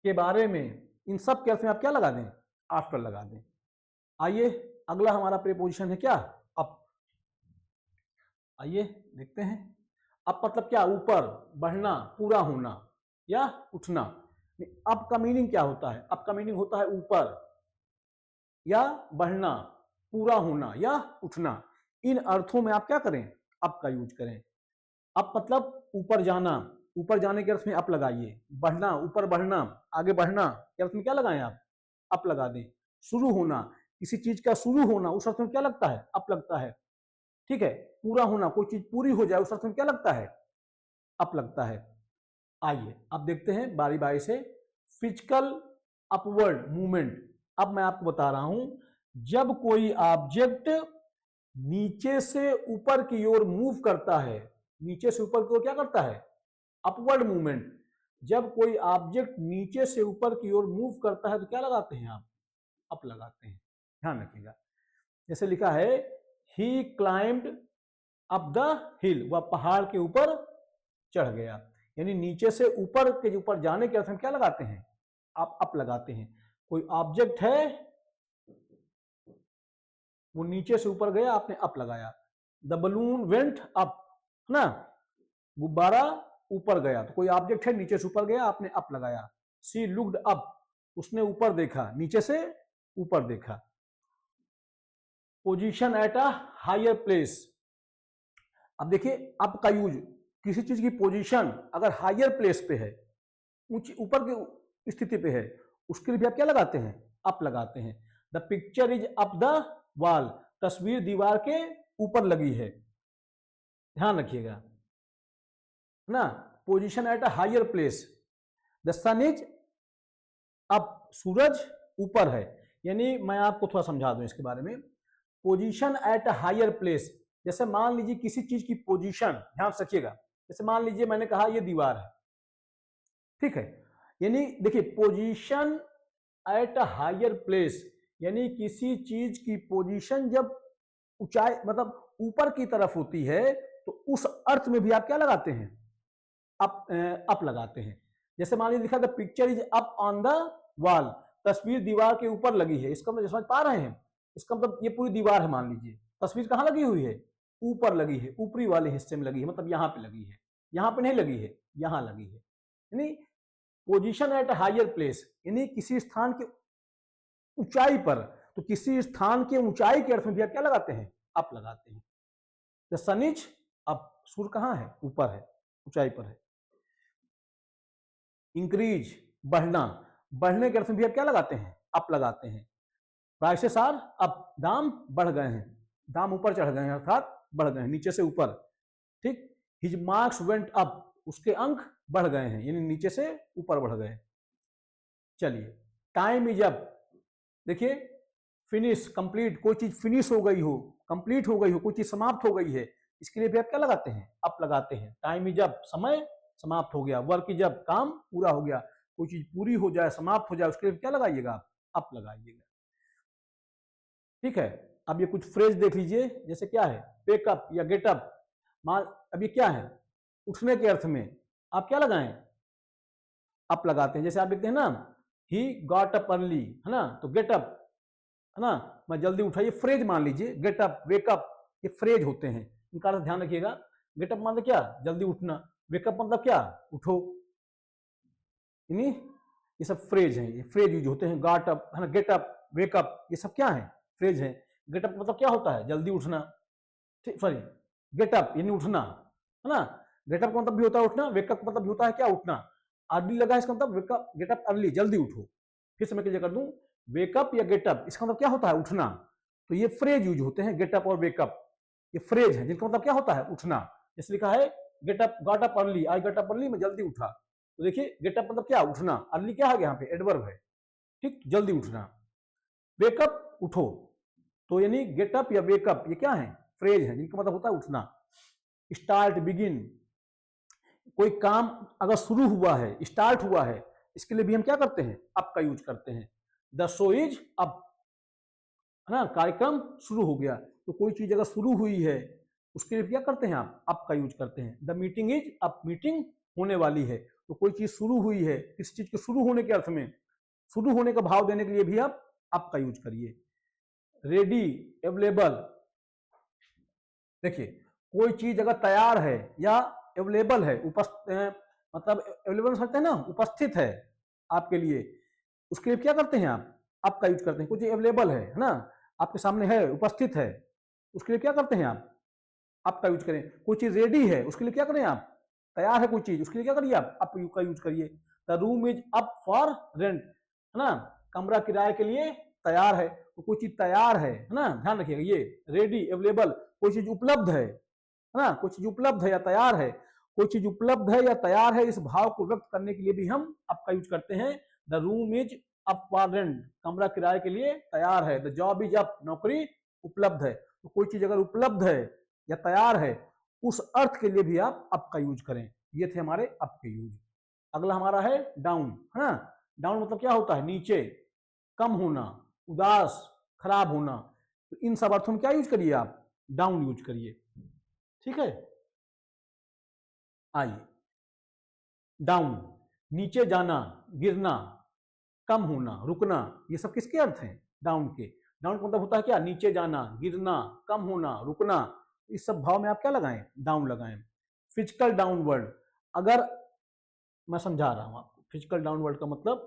के बारे में, इन सब के अर्थ में आप क्या लगा दें, आफ्टर लगा दें। आइए अगला हमारा प्रीपोजिशन है क्या, अप। आइए देखते हैं, अप मतलब क्या, ऊपर, बढ़ना, पूरा होना या उठना। अप का मीनिंग क्या होता है, अप का मीनिंग होता है ऊपर या बढ़ना, पूरा होना या उठना। इन अर्थों में आप क्या करें, अप का यूज करें। अप मतलब ऊपर जाना, ऊपर जाने के अर्थ में अप लगाइए। बढ़ना, ऊपर बढ़ना, आगे बढ़ना के अर्थ में क्या लगाएं आप, अप लगा दें। शुरू होना, किसी चीज का शुरू होना, उस अर्थ में क्या लगता है, अप लगता है, ठीक है। पूरा होना, कोई चीज पूरी हो जाए, उस अर्थ में क्या लगता है, अप लगता है। आइए अब देखते हैं बारी बारी से। फिजिकल अपवर्ड मूवमेंट, अब मैं आपको बता रहा हूं, जब कोई ऑब्जेक्ट नीचे से ऊपर की ओर मूव करता है, नीचे से ऊपर की ओर क्या करता है, अपवर्ड मूवमेंट। जब कोई ऑब्जेक्ट नीचे से ऊपर की ओर मूव करता है तो क्या लगाते हैं आप, अप लगाते हैं, ध्यान रखिएगा। जैसे लिखा है, ही क्लाइंब्ड अप द हिल, वह पहाड़ के ऊपर चढ़ गया, यानी नीचे से ऊपर के ऊपर जाने के अर्थ में क्या लगाते हैं, आप अप लगाते हैं। कोई ऑब्जेक्ट है वो नीचे से ऊपर गया, आपने अप लगाया। द बलून वेंट अप, ना, गुब्बारा ऊपर गया, तो कोई ऑब्जेक्ट है नीचे से ऊपर गया, आपने अप लगाया। सी लुक्ड अप, उसने ऊपर देखा, नीचे से ऊपर देखा। Position at a higher place, अब देखिए अप का यूज, किसी चीज की पोजीशन अगर हायर प्लेस पे है, ऊपर की स्थिति पे है, उसके लिए भी आप क्या लगाते हैं, अप लगाते हैं। The picture is up the wall, तस्वीर दीवार के ऊपर लगी है, ध्यान रखिएगा ना। Position at a higher place. The sun is up, सूरज ऊपर है, यानी मैं आपको थोड़ा समझा दूं इसके बारे में। Position at a higher place, जैसे मान लीजिए किसी चीज की पोजीशन, ध्यान से रखिएगा, जैसे मान लीजिए मैंने कहा ये दीवार है, ठीक है, यानी देखिए position at a higher place, यानी किसी चीज की पोजीशन जब ऊंचाई मतलब ऊपर की तरफ होती है तो उस अर्थ में भी आप क्या लगाते हैं, अप लगाते हैं। जैसे मान लीजिए लिखा the picture is up on the wall, तस्वीर दीवार के ऊपर लगी है, इसका मतलब समझ पा रहे हैं, इसका मतलब ये पूरी दीवार है, मान लीजिए तस्वीर कहाँ लगी हुई है, ऊपर लगी है, ऊपरी वाले हिस्से में लगी है, मतलब यहाँ पे लगी है, यहाँ पे नहीं लगी है, यहाँ लगी है। यानी पोजीशन एट हायर प्लेस, यानी किसी स्थान के ऊंचाई पर, तो किसी स्थान के ऊंचाई के अर्थ में भी आप क्या लगाते हैं, अप लगाते हैं। द सन इज अप, सूर्य कहाँ है, ऊपर है, ऊंचाई पर है। इंक्रीज, बढ़ना, बढ़ने के अर्थ में भी आप क्या लगाते हैं, अप लगाते हैं। प्राइसेस आर अप, दाम बढ़ गए हैं, दाम ऊपर चढ़ गए हैं अर्थात बढ़ गए हैं, नीचे से ऊपर, ठीक। हिज मार्क्स वेंट अप, उसके अंक बढ़ गए हैं, यानी नीचे से ऊपर बढ़ गए। चलिए, टाइम इज अप, देखिए फिनिश, कंप्लीट, कोई चीज फिनिश हो गई हो, कंप्लीट हो गई हो, कोई चीज समाप्त हो गई है, इसके लिए भी आप क्या लगाते हैं, अप लगाते हैं। टाइम इज अप, समय समाप्त हो गया। वर्क इज अप, काम पूरा हो गया, कोई चीज पूरी हो जाए, समाप्त हो जाए, उसके लिए क्या लगाइएगा आप, अप लगाइएगा, ठीक है। अब ये कुछ फ्रेज देख लीजिए, जैसे क्या है, पेक अप या गेट अप, मान अब ये क्या है, उठने के अर्थ में आप क्या लगाएं, अप लगाते हैं। जैसे आप लिखते हैं ना ही गॉट अप अर्ली, है ना, तो गेट अप, है ना, मैं जल्दी उठा, ये फ्रेज मान लीजिए, गेट अप, वेक अप, ये फ्रेज होते हैं, इनका अर्थ ध्यान रखिएगा। गेट अप मतलब क्या, जल्दी उठना, वेकअप मतलब क्या, उठो, यानी ये सब फ्रेज हैं, ये फ्रेज यूज होते हैं, गॉट अप, है ना, गेट अप, वेकअप, ये सब क्या है, फ्रेज है। गेट अप मतलब क्या होता है, जल्दी उठना, ठीक, सॉरी, गेट अप यानी उठना, है ना, गेट अप का मतलब भी होता है उठना, वेकअप मतलब भी होता है क्या, उठना, अर्ली लगा इसका मतलब वेकअप, गेट अप अर्ली, जल्दी उठो। फिर से मैं क्लियर कर दूं, वेकअप या गेटअप इसका मतलब क्या होता है, उठना, तो ये फ्रेज यूज होते हैं, गेटअप और वेकअप, ये फ्रेज है जिनका मतलब क्या होता है, उठना। जैसे लिखा है getup, got up early, I got up early, मैं जल्दी उठा, तो देखिए गेटअप मतलब क्या, उठना, अर्ली क्या है यहाँ पे, एडवर्ब है, ठीक, जल्दी उठना। वेकअप उठो, तो यानी गेटअप या वेकअप ये क्या है, फ्रेज है जिनका मतलब होता है उठना। स्टार्ट, बिगिन, कोई काम अगर शुरू हुआ है, स्टार्ट हुआ है, इसके लिए भी हम क्या करते हैं, अप का यूज करते हैं। द शो इज अप, है ना, कार्यक्रम शुरू हो गया, तो कोई चीज अगर शुरू हुई है उसके लिए क्या करते हैं आप, अप का यूज करते हैं। The meeting is up, meeting होने वाली है, तो कोई चीज शुरू हुई है, किसी चीज के शुरू होने के अर्थ में, शुरू होने का भाव देने के लिए भी आप अप का यूज करिए। रेडी, अवेलेबल, देखिए कोई चीज अगर तैयार है या अवेलेबल है, मतलब अवेलेबल सकते हैं ना, उपस्थित है आपके लिए, उसके लिए क्या करते हैं आप का यूज करते हैं। कुछ अवेलेबल है ना, आपके सामने है, उपस्थित है, उसके लिए क्या करते हैं आप का यूज करें। कोई चीज रेडी है, उसके लिए क्या करें आप, तैयार है कोई चीज, उसके लिए क्या करिए आप का यूज करिए। The room is up for rent, है ना, कमरा किराए के लिए तैयार है, तो कोई चीज तैयार है ना, ध्यान रखिएगा, ये रेडी, अवेलेबल, कोई चीज उपलब्ध है ना, कोई चीज उपलब्ध है या तैयार है, कोई चीज उपलब्ध है या तैयार है, इस भाव को व्यक्त करने के लिए भी हम अप का यूज करते हैं। The room is up for rent, कमरा किराए के लिए तैयार है। द जॉब इज अप, नौकरी उपलब्ध है, तो कोई चीज अगर उपलब्ध है या तैयार है, उस अर्थ के लिए भी आप अप का यूज करें। ये थे हमारे अप के यूज। अगला हमारा है डाउन, है ना, डाउन मतलब क्या होता है, नीचे, कम होना, उदास, खराब होना, तो इन सब अर्थों में क्या यूज करिए आप, डाउन यूज करिए, ठीक है। आइए, डाउन, नीचे जाना, गिरना, कम होना, रुकना, ये सब किसके अर्थ हैं, डाउन के। डाउन का मतलब होता है क्या, नीचे जाना, गिरना, कम होना, रुकना, इस सब भाव में आप क्या लगाएं, डाउन लगाएं। फिजिकल डाउनवर्ड, अगर मैं समझा रहा हूं आपको, फिजिकल डाउनवर्ड का मतलब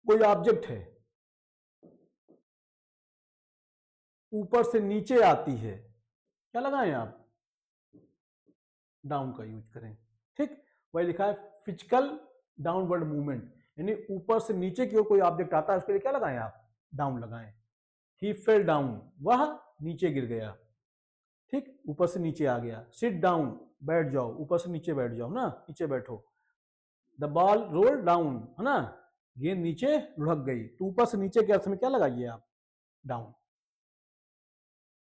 कोई ऑब्जेक्ट है ऊपर से नीचे आती है, क्या लगाएं आप, डाउन का यूज करें, ठीक। वही लिखा है फिजिकल डाउनवर्ड मूवमेंट, यानी ऊपर से नीचे की ओर कोई ऑब्जेक्ट आता है, उसके लिए क्या लगाएं आप, डाउन लगाएं। ही फेल डाउन, वह नीचे गिर गया, ठीक, ऊपर से नीचे आ गया। सिट डाउन, बैठ जाओ, ऊपर से नीचे बैठ जाओ ना, नीचे बैठो। द बॉल रोल डाउन, है ना, गेंद नीचे लुढ़क गई, तो ऊपर से नीचे के अर्थ में क्या लगाइए आप, डाउन।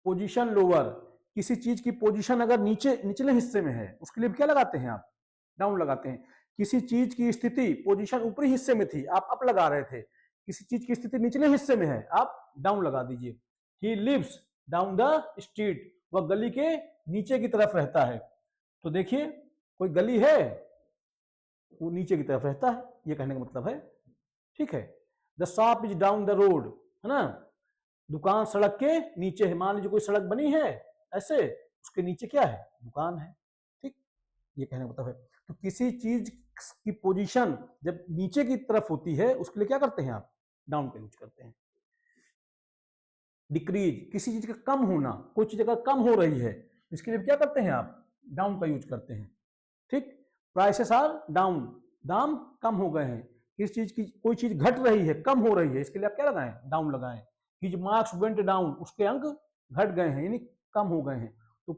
पोजीशन लोअर, किसी चीज की पोजीशन अगर नीचे, निचले हिस्से में है, उसके लिए क्या लगाते हैं आप, डाउन लगाते हैं। किसी चीज की स्थिति, पोजीशन ऊपरी हिस्से में थी, आप अप लगा रहे थे, किसी चीज की स्थिति निचले हिस्से में है, आप डाउन लगा दीजिए। He lives down the street, वह गली के नीचे की तरफ रहता है, तो देखिए कोई गली है, वो नीचे की तरफ रहता है, ये कहने का मतलब है, ठीक है। The shop is down the road, है ना, दुकान सड़क के नीचे है, मान लीजिए कोई सड़क बनी है ऐसे, उसके नीचे क्या है, दुकान है, ठीक, ये कहने का मतलब है। तो किसी चीज की पोजीशन जब नीचे की तरफ होती है, उसके लिए क्या करते हैं आप, डाउन का यूज करते हैं। डिक्रीज, किसी चीज का कम होना, कोई चीज अगर कम हो रही है, इसके लिए क्या करते हैं आप, डाउन का यूज करते हैं, ठीक। प्राइसेस आर डाउन, दाम कम हो गए हैं, किस चीज की, कोई चीज घट रही है, कम हो रही है, इसके लिए आप क्या लगाएं, डाउन लगाएं। हिज मार्क्स वेंट डाउन, उसके अंक घट गए हैं, यानी कम हो गए हैं, तो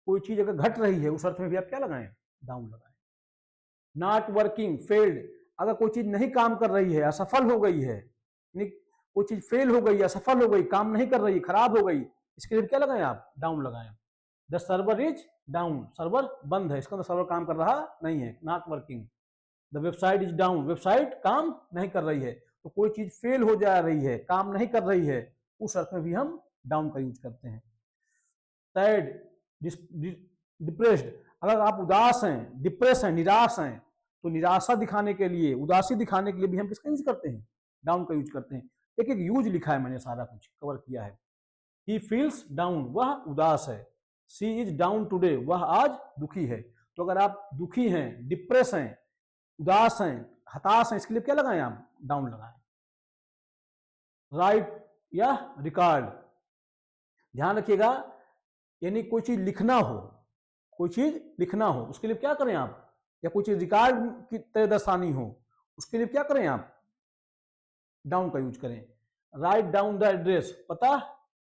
कोई चीज अगर घट रही है, उस अर्थ में भी आप क्या लगाएं, डाउन लगाएं। नॉट वर्किंग, फेल्ड, अगर कोई चीज नहीं काम कर रही है, असफल हो गई है, यानी कोई चीज फेल हो गई, असफल हो गई, काम नहीं कर रही, खराब हो गई, इसके लिए क्या लगाएं आप, डाउन लगाएं। The server is down, server बंद है, इसका मतलब सर्वर काम कर रहा नहीं है, not working. The website is down, website काम नहीं कर रही है, तो कोई चीज फेल हो जा रही है, काम नहीं कर रही है, उस अर्थ में भी हम डाउन का यूज करते हैं। सैड, डिप्रेस्ड, अगर आप उदास हैं, डिप्रेस हैं, निराश हैं, तो निराशा दिखाने के लिए, उदासी दिखाने के लिए भी हम किसका यूज करते हैं? डाउन का यूज करते हैं। एक एक यूज लिखा है, मैंने सारा कुछ कवर किया है। ही फील्स डाउन, वह उदास है। शी इज डाउन टुडे, वह आज दुखी है। तो अगर आप दुखी हैं, डिप्रेस हैं, उदास हैं, हताश हैं, इसके लिए क्या लगाएं आप? डाउन लगाएं। राइट या रिकॉर्ड, ध्यान रखिएगा, यानी कोई चीज लिखना हो, कोई चीज लिखना हो, उसके लिए क्या करें आप? या कोई चीज रिकॉर्ड की तरह दर्शानी हो, उसके लिए क्या करें आप? डाउन का यूज करें। राइट डाउन द एड्रेस, पता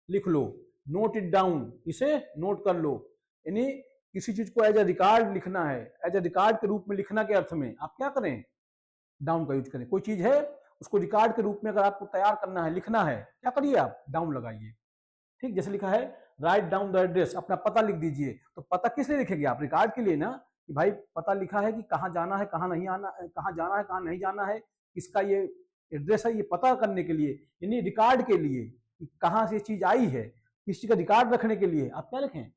लिख लो। नोट इट डाउन, इसे नोट कर लो। यानी किसी चीज को एज ए रिकॉर्ड लिखना है, एज ए रिकॉर्ड के रूप में लिखना के अर्थ में आप क्या करें? डाउन का यूज करें। कोई चीज है, उसको रिकॉर्ड के रूप में अगर आपको तैयार करना है, लिखना है, क्या करिए आप? डाउन लगाइए। ठीक, जैसे लिखा है राइट डाउन द एड्रेस, अपना पता लिख दीजिए। तो पता किस लिए लिखेंगे आप? रिकॉर्ड के लिए ना, कि भाई पता लिखा है कि कहाँ जाना है, कहाँ नहीं आना, कहाँ जाना है, कहाँ नहीं जाना है, किसका ये एड्रेस है, ये पता करने के लिए, यानी रिकॉर्ड के लिए कि कहाँ से चीज आई है, किस चीज का रिकॉर्ड रखने के लिए आप क्या लिखें?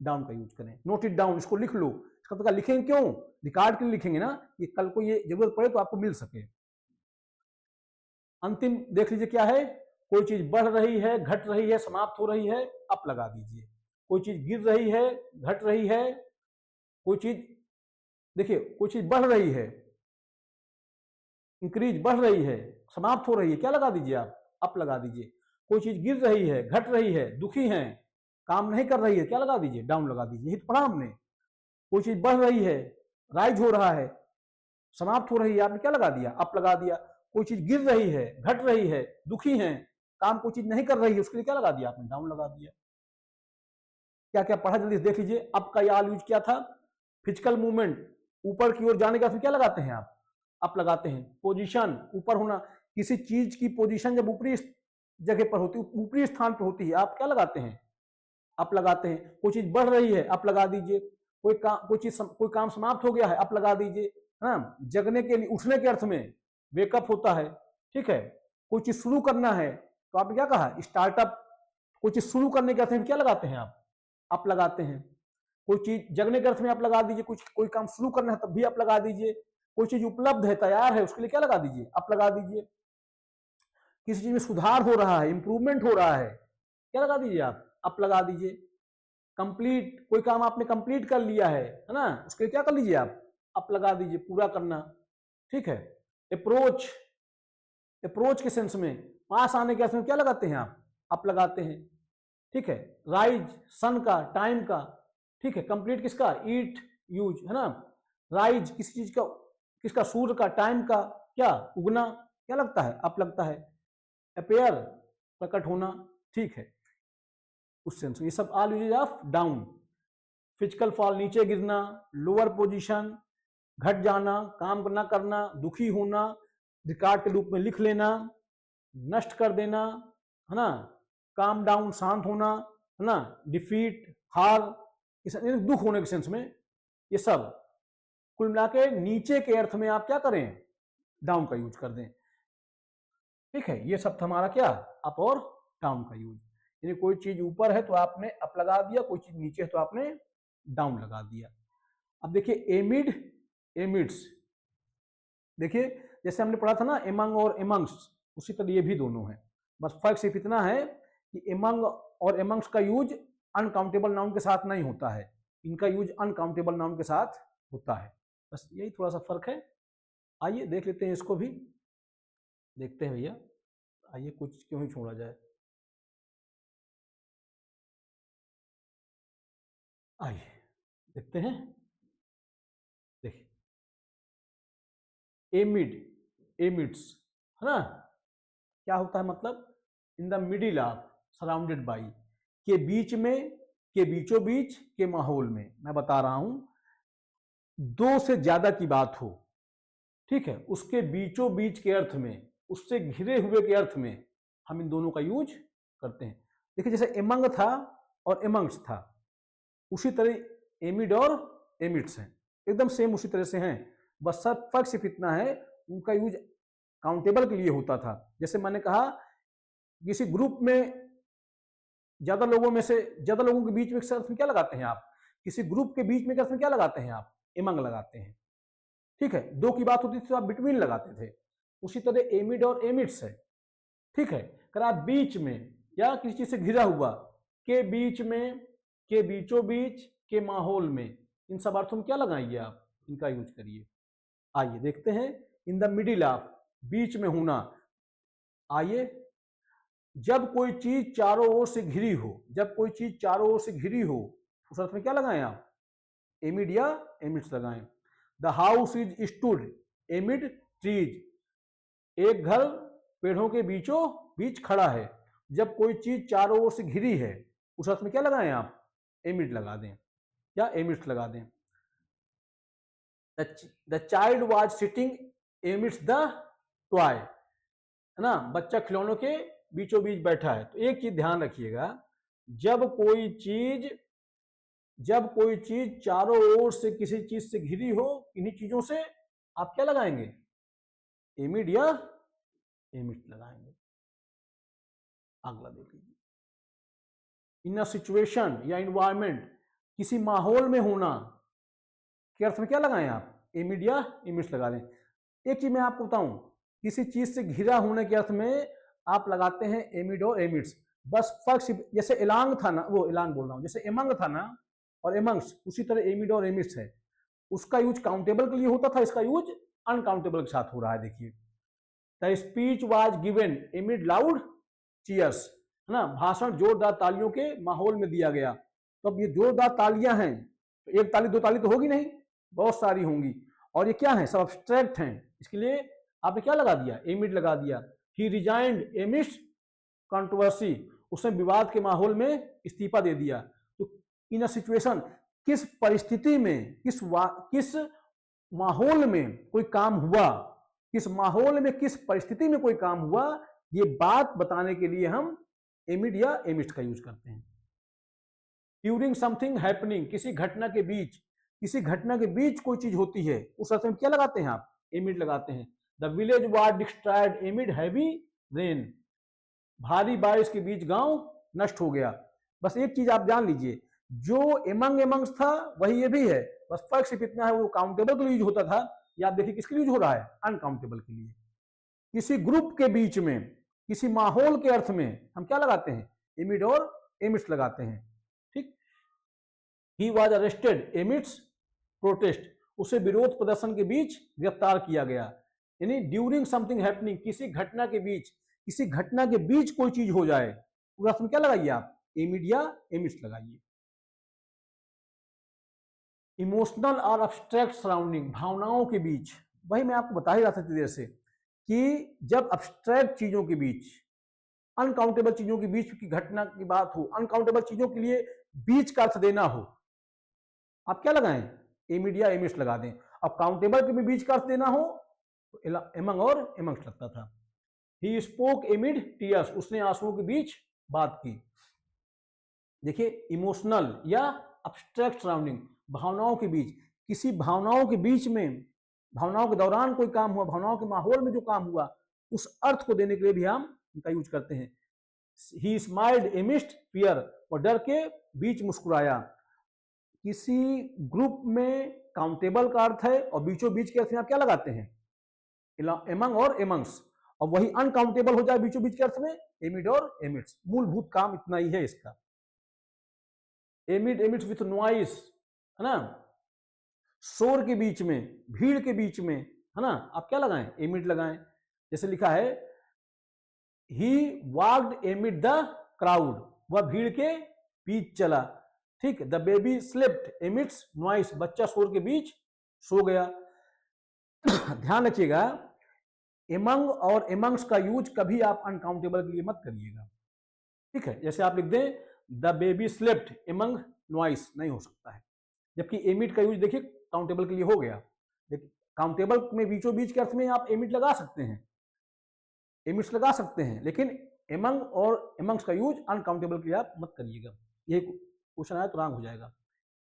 डाउन का यूज करें। नोट इट डाउन, इसको लिख लो। इसका पता लिखेंगे क्यों? रिकॉर्ड के लिए लिखेंगे ना, कि कल को ये जरूरत पड़े तो आपको मिल सके। अंतिम देख लीजिए क्या है। कोई चीज बढ़ रही है, घट रही है, समाप्त हो रही है, अप लगा दीजिए। कोई चीज गिर रही है, घट रही है, कोई चीज, देखिए कोई चीज बढ़ रही है, इंक्रीज बढ़ रही है, समाप्त हो रही है, क्या लगा दीजिए आप? अप लगा दीजिए। कोई चीज गिर रही है, घट रही है, दुखी है, काम नहीं कर रही है, क्या लगा दीजिए? डाउन लगा दीजिए। यही तो पढ़ा हमने। कोई चीज बढ़ रही है, राइज हो रहा है, समाप्त हो रही है, आपने क्या लगा दिया? अप लगा दिया। कोई चीज गिर रही है, घट रही है, दुखी है, काम कोई चीज नहीं कर रही है, उसके लिए क्या लगा दिया आपने? डाउन लगा दिया। क्या क्या पढ़ा, जल्दी से देख लीजिए। अप का याल यूज क्या था? फिजिकल मूवमेंट, ऊपर की ओर जाने का क्या लगाते हैं आप? अप लगाते हैं। पोजीशन, ऊपर होना, किसी चीज की पोजीशन जब ऊपरी जगह पर होती है, ऊपरी स्थान पर होती है, आप क्या लगाते हैं? अप लगाते हैं। कोई चीज बढ़ रही है, अप लगा दीजिए। कोई काम समाप्त हो गया है, अप लगा दीजिए, है ना। जगने के लिए, उठने के अर्थ में वेकअप होता है, ठीक है। कोई चीज शुरू करना है तो आपने क्या कहा? स्टार्टअप। कोई चीज शुरू करने के अर्थ में क्या लगाते हैं आप? अप लगाते हैं। कोई चीज जगने के अर्थ में आप लगा दीजिए, कुछ कोई काम शुरू करना है तब भी आप लगा दीजिए। कोई चीज उपलब्ध है, तैयार है, उसके लिए क्या लगा दीजिए? अप लगा दीजिए। किसी चीज में सुधार हो रहा है, इंप्रूवमेंट हो रहा है, क्या लगा दीजिए आप? अप लगा दीजिए। कंप्लीट, कोई काम आपने कंप्लीट कर लिया है ना, उसके लिए क्या कर लीजिए आप? अप लगा दीजिए, पूरा करना, ठीक है। अप्रोच, अप्रोच के सेंस में, पास आने के अर्थ में क्या लगाते हैं आप? अप लगाते हैं, ठीक है। राइज, सन का, टाइम का, ठीक है। कंप्लीट किसका? ईट, यूज, है ना। राइज किसी चीज का, किसका? सूर्य का, टाइम का, क्या? उगना, क्या लगता है? अप लगता है। अपेयर, प्रकट होना, ठीक है, उस सेंस में। ये सब all usages of down. Physical fall, नीचे गिरना, लोअर पोजीशन, घट जाना, काम ना करना, दुखी होना, रिकॉर्ड के रूप में लिख लेना, नष्ट कर देना, है ना। काम डाउन, शांत होना, है ना। डिफीट, हार, दुख होने के सेंस में। ये सब कुल मिला के नीचे के अर्थ में आप क्या करें? डाउन का यूज कर दें, ठीक है। ये सब हमारा क्या? अप और डाउन का यूज। यानी कोई चीज ऊपर है तो आपने अप लगा दिया, कोई चीज नीचे है तो आपने डाउन लगा दिया। अब देखिए एमिड, एमिड्स, देखिए जैसे हमने पढ़ा था ना एमंग और एमंग्स, उसी तरह ये भी दोनों हैं। बस फर्क सिर्फ इतना है कि एमंग और एमंग्स का यूज अनकाउंटेबल नाउन के साथ नहीं होता है, इनका यूज अनकाउंटेबल नाउन के साथ होता है। बस यही थोड़ा सा फर्क है। आइए देख लेते हैं इसको भी, देखते हैं भैया। आइए, कुछ क्यों ही छोड़ा जाए। आइए देखते हैं। देखिए एमिड, एमिड्स, है ना। क्या होता है मतलब? In the middle of, surrounded by, के बीच में, के बीचों बीच, के माहौल में। मैं बता रहा हूं, दो से ज्यादा की बात हो, ठीक है, उसके बीचों बीच के अर्थ में, उससे घिरे हुए के अर्थ में हम इन दोनों का यूज करते हैं। देखिए जैसे एमंग था और एमंग्स था, उसी तरह एमिड और एमिड्स हैं, एकदम सेम उसी तरह से हैं। बस सब फर्क सिर्फ इतना है, उनका यूज काउंटेबल के लिए होता था। जैसे मैंने कहा, किसी ग्रुप में ज्यादा लोगों में से, ज्यादा लोगों के बीच में अर्थ में क्या लगाते हैं आप? किसी ग्रुप के बीच में क्या क्या लगाते हैं आप, एमंग लगाते हैं, ठीक है। दो की बात होती थी तो आप बिटवीन लगाते थे। उसी तरह एमिड और एमिड्स है, ठीक है। अगर आप बीच में या किसी चीज से घिरा हुआ, के बीच में, के बीचों बीच, के माहौल में, इन सब अर्थों में क्या लगाइए आप, इनका यूज करिए। आइए देखते हैं, इन द मिडिल ऑफ, बीच में होना। आइए, जब कोई चीज चारों ओर से घिरी हो, जब कोई चीज चारों ओर से घिरी हो, उस अर्थ में क्या लगाएं आप, एमिड या एमिड्स लगाएं। The house is stood एमिड trees, एक घर पेड़ों के बीचों बीच खड़ा है। जब कोई चीज चारों ओर से घिरी है, उस अर्थ में क्या लगाएं आप, एमिड लगा दें या एमिड्स लगा दें। The child was sitting amidst the toy, है ना, बच्चा खिलौनों के बीचों बीच बैठा है। तो एक चीज ध्यान रखिएगा, जब कोई चीज चारों ओर से किसी चीज से घिरी हो, इन्हीं चीजों से आप क्या लगाएंगे, एमिड या एमिड लगाएंगे। अगला देख लीजिए, इन अ सिचुएशन या इन्वायरमेंट, किसी माहौल में होना के अर्थ में क्या लगाएं आप, एमिड या एमिड्स लगा दें। एक चीज मैं आपको बताऊं, किसी चीज से घिरा होने के अर्थ में आप लगाते हैं एमिड और एमिड्स। बस फर्क जैसे एलांग था ना, वो एलांग बोल रहा हूं, जैसे एमंग था ना और एमंग्स, उसी तरह एमिड और एमिड्स है। उसका यूज काउंटेबल के लिए होता था, इसका यूज अनकाउंटेबल के साथ हो रहा है। देखिए, the speech was given एमिड loud cheers, है ना, भाषण जोरदार तालियों के माहौल में दिया गया। तो अब ये जोरदार तालियां हैं, तो एक ताली दो ताली तो होगी नहीं, बहुत सारी होंगी। और ये क्या है, सब अब्स्ट्रैक्ट हैं, इसके लिए आपने क्या लगा दिया, एमिड लगा दिया। ही रिजाइंड एमिड्स कंट्रोवर्सी, उसने विवाद के माहौल में इस्तीफा दे दिया। तो इन अ सिचुएशन, किस परिस्थिति में, किस माहौल में कोई काम हुआ, किस माहौल में किस परिस्थिति में कोई काम हुआ, ये बात बताने के लिए हम एमिड या एमिड्स का यूज करते हैं। ड्यूरिंग समथिंग हैपनिंग, किसी घटना के बीच, किसी घटना के बीच कोई चीज होती है, उस अर्थ में क्या लगाते हैं आप, एमिड लगाते हैं। The village was destroyed एमिड heavy rain, भारी बारिश के बीच गांव नष्ट हो गया। बस एक चीज आप जान लीजिए, जो एमंग एमंग्स था वही ये भी है, बस फर्क सिर्फ इतना है, वो काउंटेबल के लिए यूज होता था, या आप देखिए किसके लिए यूज हो रहा है, अनकाउंटेबल के लिए। किसी ग्रुप के बीच में, किसी माहौल के अर्थ में हम क्या लगाते हैं, एमिड और एमिड्स लगाते हैं, ठीक। He was arrested amidst protest, उसे विरोध प्रदर्शन के बीच गिरफ्तार किया गया। यानी ड्यूरिंग समथिंग हैपनिंग, किसी घटना के बीच, किसी घटना के बीच कोई चीज हो जाए, पूरा क्या लगाइए आप, एमिड या एमिड्स लगाइए। इमोशनल और अब्स्ट्रैक्ट सराउंडिंग, भावनाओं के बीच, वही मैं आपको बता ही रहा था इतनी देर से कि जब अब्स्ट्रैक्ट चीजों के बीच, अनकाउंटेबल चीजों के बीच की घटना की बात हो, अनकाउंटेबल चीजों के लिए बीच का अर्थ देना हो, आप क्या लगाएं, एमिड या एमिड्स लगा दें। अब काउंटेबल के भी बीच का अर्थ देना हो तो एमंग और एमंग्स लगता था। ही स्पोक एमिड टीयर्स, उसने आंसुओं के बीच बात की। देखिए, इमोशनल या अब्स्ट्रैक्ट सराउंडिंग, भावनाओं के बीच, किसी भावनाओं के बीच में, भावनाओं के दौरान कोई काम हुआ, भावनाओं के माहौल में जो काम हुआ, उस अर्थ को देने के लिए भी हम इनका यूज करते हैं। ही स्माइल्ड एमिस्ट फियर, और डर के बीच मुस्कुराया। किसी ग्रुप में काउंटेबल का अर्थ है और बीचों बीच के अर्थ में आप क्या लगाते हैं, एमंग और एमंग्स, और वही अनकाउंटेबल हो जाए बीचों बीच के अर्थ में, एमिड और एमिड्स। मूलभूत काम इतना ही है इसका। एमिड एमिड्स विथ नॉइस, है ना, शोर के बीच में, भीड़ के बीच में, है ना, आप क्या लगाएं, एमिड लगाएं। जैसे लिखा है, ही वॉक्ड एमिड द क्राउड, वह भीड़ के बीच चला, ठीक। The baby slept amidst noise, बच्चा शोर के बीच सो गया। ध्यान रखिएगा, एमंग और एमंग्स का यूज कभी आप अनकाउंटेबल के लिए मत करिएगा, ठीक है। जैसे आप लिख दें, the baby slept among noise, नहीं हो सकता है। जबकि एमिड का यूज देखिए काउंटेबल के लिए हो गया। देखिए, काउंटेबल में बीचों बीच के अर्थ में आप एमिड लगा सकते हैं, एमिड्स लगा सकते हैं, लेकिन एमंग और एमंग्स का यूज अनकाउंटेबल के लिए आप मत करिएगा। ये क्वेश्चन आया तो रॉन्ग हो जाएगा।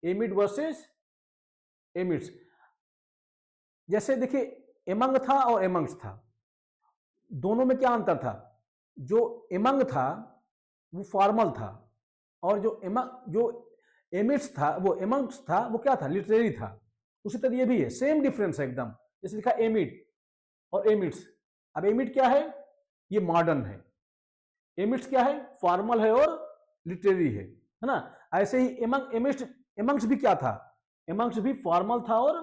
एमिड वर्सेस एमिड्स, जैसे देखिए एमंग था और एमंग्स था, दोनों में क्या अंतर था, जो एमंग था वो फॉर्मल था, और जो एमिट्स था, वो एमंग्स था, वो क्या था, लिटरेरी था। उसी तरह ये भी है, सेम डिफरेंस है एकदम। जैसे लिखा एमिड और एमिट्स। अब एमिड क्या है, ये मॉडर्न है। एमिट्स क्या है, फॉर्मल है और लिटरेरी है ना। ऐसे ही एमंग्स भी क्या था, एमंग्स भी फॉर्मल था और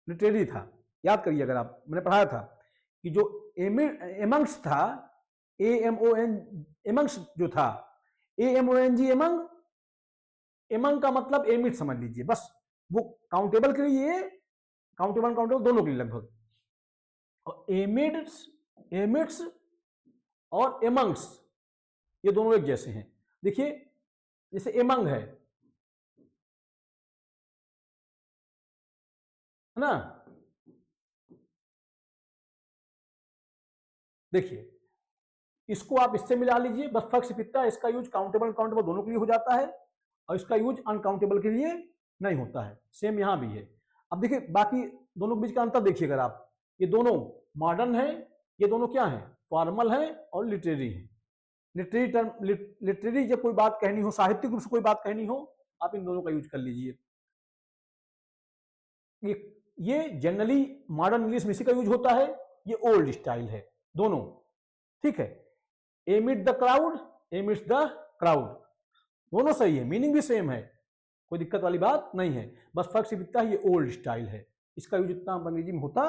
लिटरेरी था। याद करिए, अगर आप, मैंने पढ़ाया था कि जो एमंग्स था, AMON, एमंग्स जो था, AMONG, एमंग, एमंग का मतलब एमिट समझ लीजिए बस। वो काउंटेबल के लिए, काउंटेबल दोनों के लिए लगभग। और एमिट्स और एमंग्स ये दोनों एक जैसे हैं। देखिए जैसे एमंग है ना, देखिए इसको आप इससे मिला लीजिए, बस फर्क सिर्फ इतना है, इसका यूज काउंटेबल काउंटेबल दोनों के लिए हो जाता है और इसका यूज अनकाउंटेबल के लिए नहीं होता है। सेम यहां भी है। अब देखिए बाकी दोनों के बीच का अंतर देखिए, अगर आप, ये दोनों मॉडर्न है, ये दोनों क्या है, फॉर्मल है और लिटरेरी है। लिटरेरी टर्म, लिटरेरी जब कोई बात कहनी हो, साहित्यिक रूप से कोई बात कहनी हो, आप इन दोनों का यूज कर लीजिए। ये जनरली मॉडर्न इंग्लिश में इसी का यूज होता है, ये ओल्ड स्टाइल है दोनों, ठीक है। Amid the crowd, amidst the crowd, दोनों सही है, मीनिंग भी सेम है, कोई दिक्कत वाली बात नहीं है। बस फर्क सिर्फ इतना है, ये ओल्ड स्टाइल है, इसका यूज इतना अंग्रेजी में होता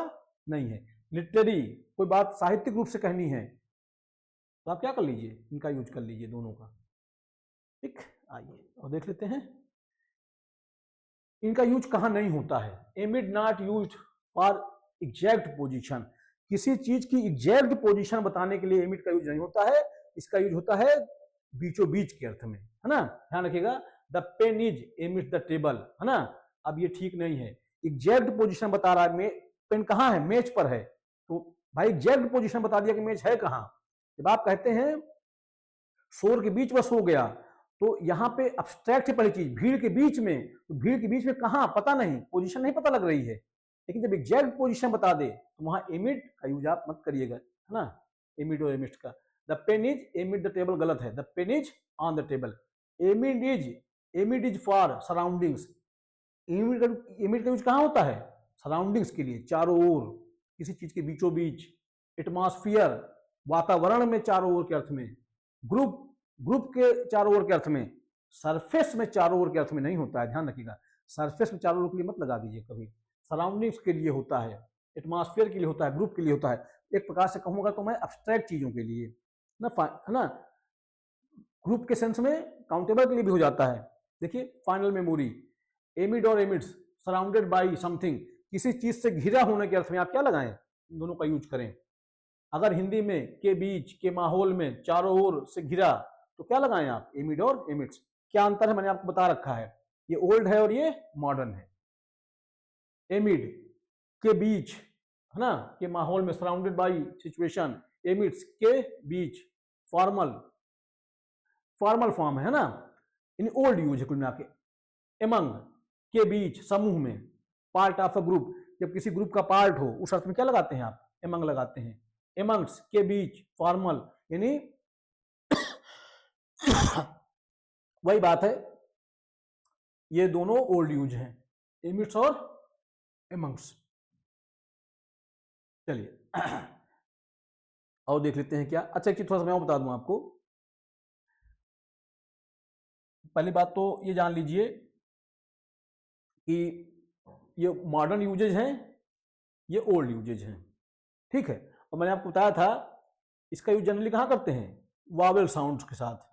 नहीं है। लिटरेरी कोई बात साहित्यिक रूप से कहनी है तो आप क्या कर लीजिए, इनका यूज कर लीजिए दोनों का, ठीक। आइए और देख लेते हैं इनका यूज कहां नहीं होता है। एमिड not use for exact position, किसी चीज की एग्जैक्ट पोजीशन बताने के लिए एमिड का यूज नहीं होता है, इसका यूज होता है बीचों बीच के अर्थ में, है ना। ध्यान रखिएगा, the pen is amid the table, है ना। अब ये ठीक नहीं है, एग्जैक्ट पोजीशन बता रहा है, पेन कहां है, मेज पर है, तो भाई एग्जैक्ट पोजीशन बता दिया कि मेज है कहां। जब आप कहते हैं शोर के बीच बस हो गया, तो यहाँ पे अब्स्ट्रैक्ट है पहली चीज, भीड़ के बीच में, तो भीड़ के बीच में कहां पता नहीं, पोजीशन नहीं पता लग रही है। लेकिन जब एग्जैक्ट पोजीशन बता दे तो वहां एमिड का यूज आप मत करिएगा, है ना। एमिड और एमिड का, the pen is amid the table गलत है, the pen is on the table. Amid is for surroundings, amid का यूज कहां होता है, सराउंडिंग्स के लिए, चारों ओर, किसी चीज के बीचों बीच। एटमॉस्फियर, वातावरण में चारों ओर के अर्थ में। ग्रुप के चारों ओर के अर्थ में। सरफेस में चारों ओर के अर्थ में नहीं होता है, ध्यान रखिएगा, सरफेस में चारों ओर के लिए मत लगा दीजिए कभी, सराउंडिंग्स के लिए होता है, एटमॉस्फेयर के लिए होता है, ग्रुप के लिए होता है। एक प्रकार से कहूंगा तो मैं अब्स्ट्रैक्ट चीजों के लिए ना, है ना। ग्रुप के सेंस में काउंटेबल के लिए भी हो जाता है। देखिए फाइनल मेमोरी, एमिड और एमिड्स, सराउंडेड बाई समथिंग, किसी चीज से घिरा होने के अर्थ में आप क्या लगाएं, इन दोनों का यूज करें। अगर हिंदी में के बीच, के माहौल में, चारों ओर से घिरा, तो क्या लगाएं आप, एमिड और एमिड्स। क्या अंतर है मैंने आपको बता रखा है, ये ओल्ड है और ये मॉडर्न है। एमिड के बीच, है ना, के माहौल में, सराउंडेड बाई सिचुएशन। एमिड्स के बीच, फॉर्मल फॉर्म है ना, इन ओल्ड यूज है कुल मिला के। एमंग के बीच, समूह में, पार्ट ऑफ अ ग्रुप, जब किसी ग्रुप का पार्ट हो उस अर्थ में क्या लगाते हैं आप, एमंग लगाते हैं। एमंग्स के बीच, फॉर्मल, यानी वही बात है, ये दोनों ओल्ड यूज हैं, एमिड्स और एमंग्स। चलिए और देख लेते हैं क्या। अच्छा एक चीज थोड़ा सा मैं और बता दूं आपको, पहली बात तो ये जान लीजिए कि ये मॉडर्न यूजेज हैं, ये ओल्ड यूजेज हैं, ठीक है। और मैंने आपको बताया था इसका यूज जनरली कहां करते हैं, वावेल साउंड्स के साथ।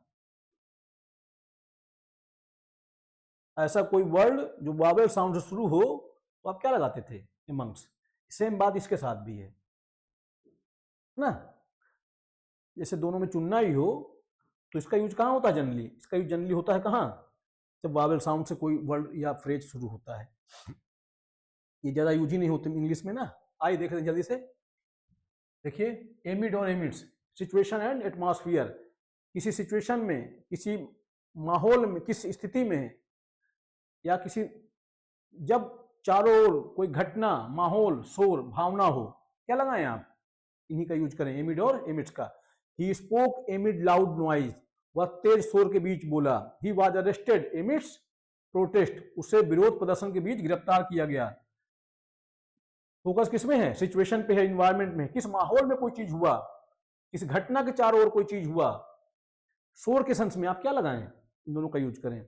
ऐसा कोई वर्ड जो वावेल साउंड से शुरू हो तो आप क्या लगाते थे, एमंग्स। सेम बात इसके साथ भी है ना, जैसे दोनों में चुनना ही हो तो इसका यूज कहां होता है जनरली, इसका यूज जनरली होता है कहां, जब वावेल साउंड से कोई वर्ड या फ्रेज शुरू होता है। ये ज्यादा यूज ही नहीं होते इंग्लिश में ना। आइए देख लेते जल्दी से। देखिए एमिड और एमिड्स, सिचुएशन एंड एटमॉस्फियर, किसी सिचुएशन में, किसी माहौल में, किस स्थिति में, या किसी, जब चारों ओर कोई घटना, माहौल, शोर, भावना हो, क्या लगाएं आप, इन्हीं का यूज करें, एमिड और एमिड्स का। ही स्पोक एमिड लाउड नॉइज, वह तेज शोर के बीच बोला। He was arrested amidst protest, उसे विरोध प्रदर्शन के बीच गिरफ्तार किया गया। फोकस किस में है? सिचुएशन पे है, इन्वायरमेंट में, किस माहौल में कोई चीज हुआ, किस घटना के चारों ओर कोई चीज हुआ। शोर के सेंस में आप क्या लगाएं, इन दोनों का यूज करें।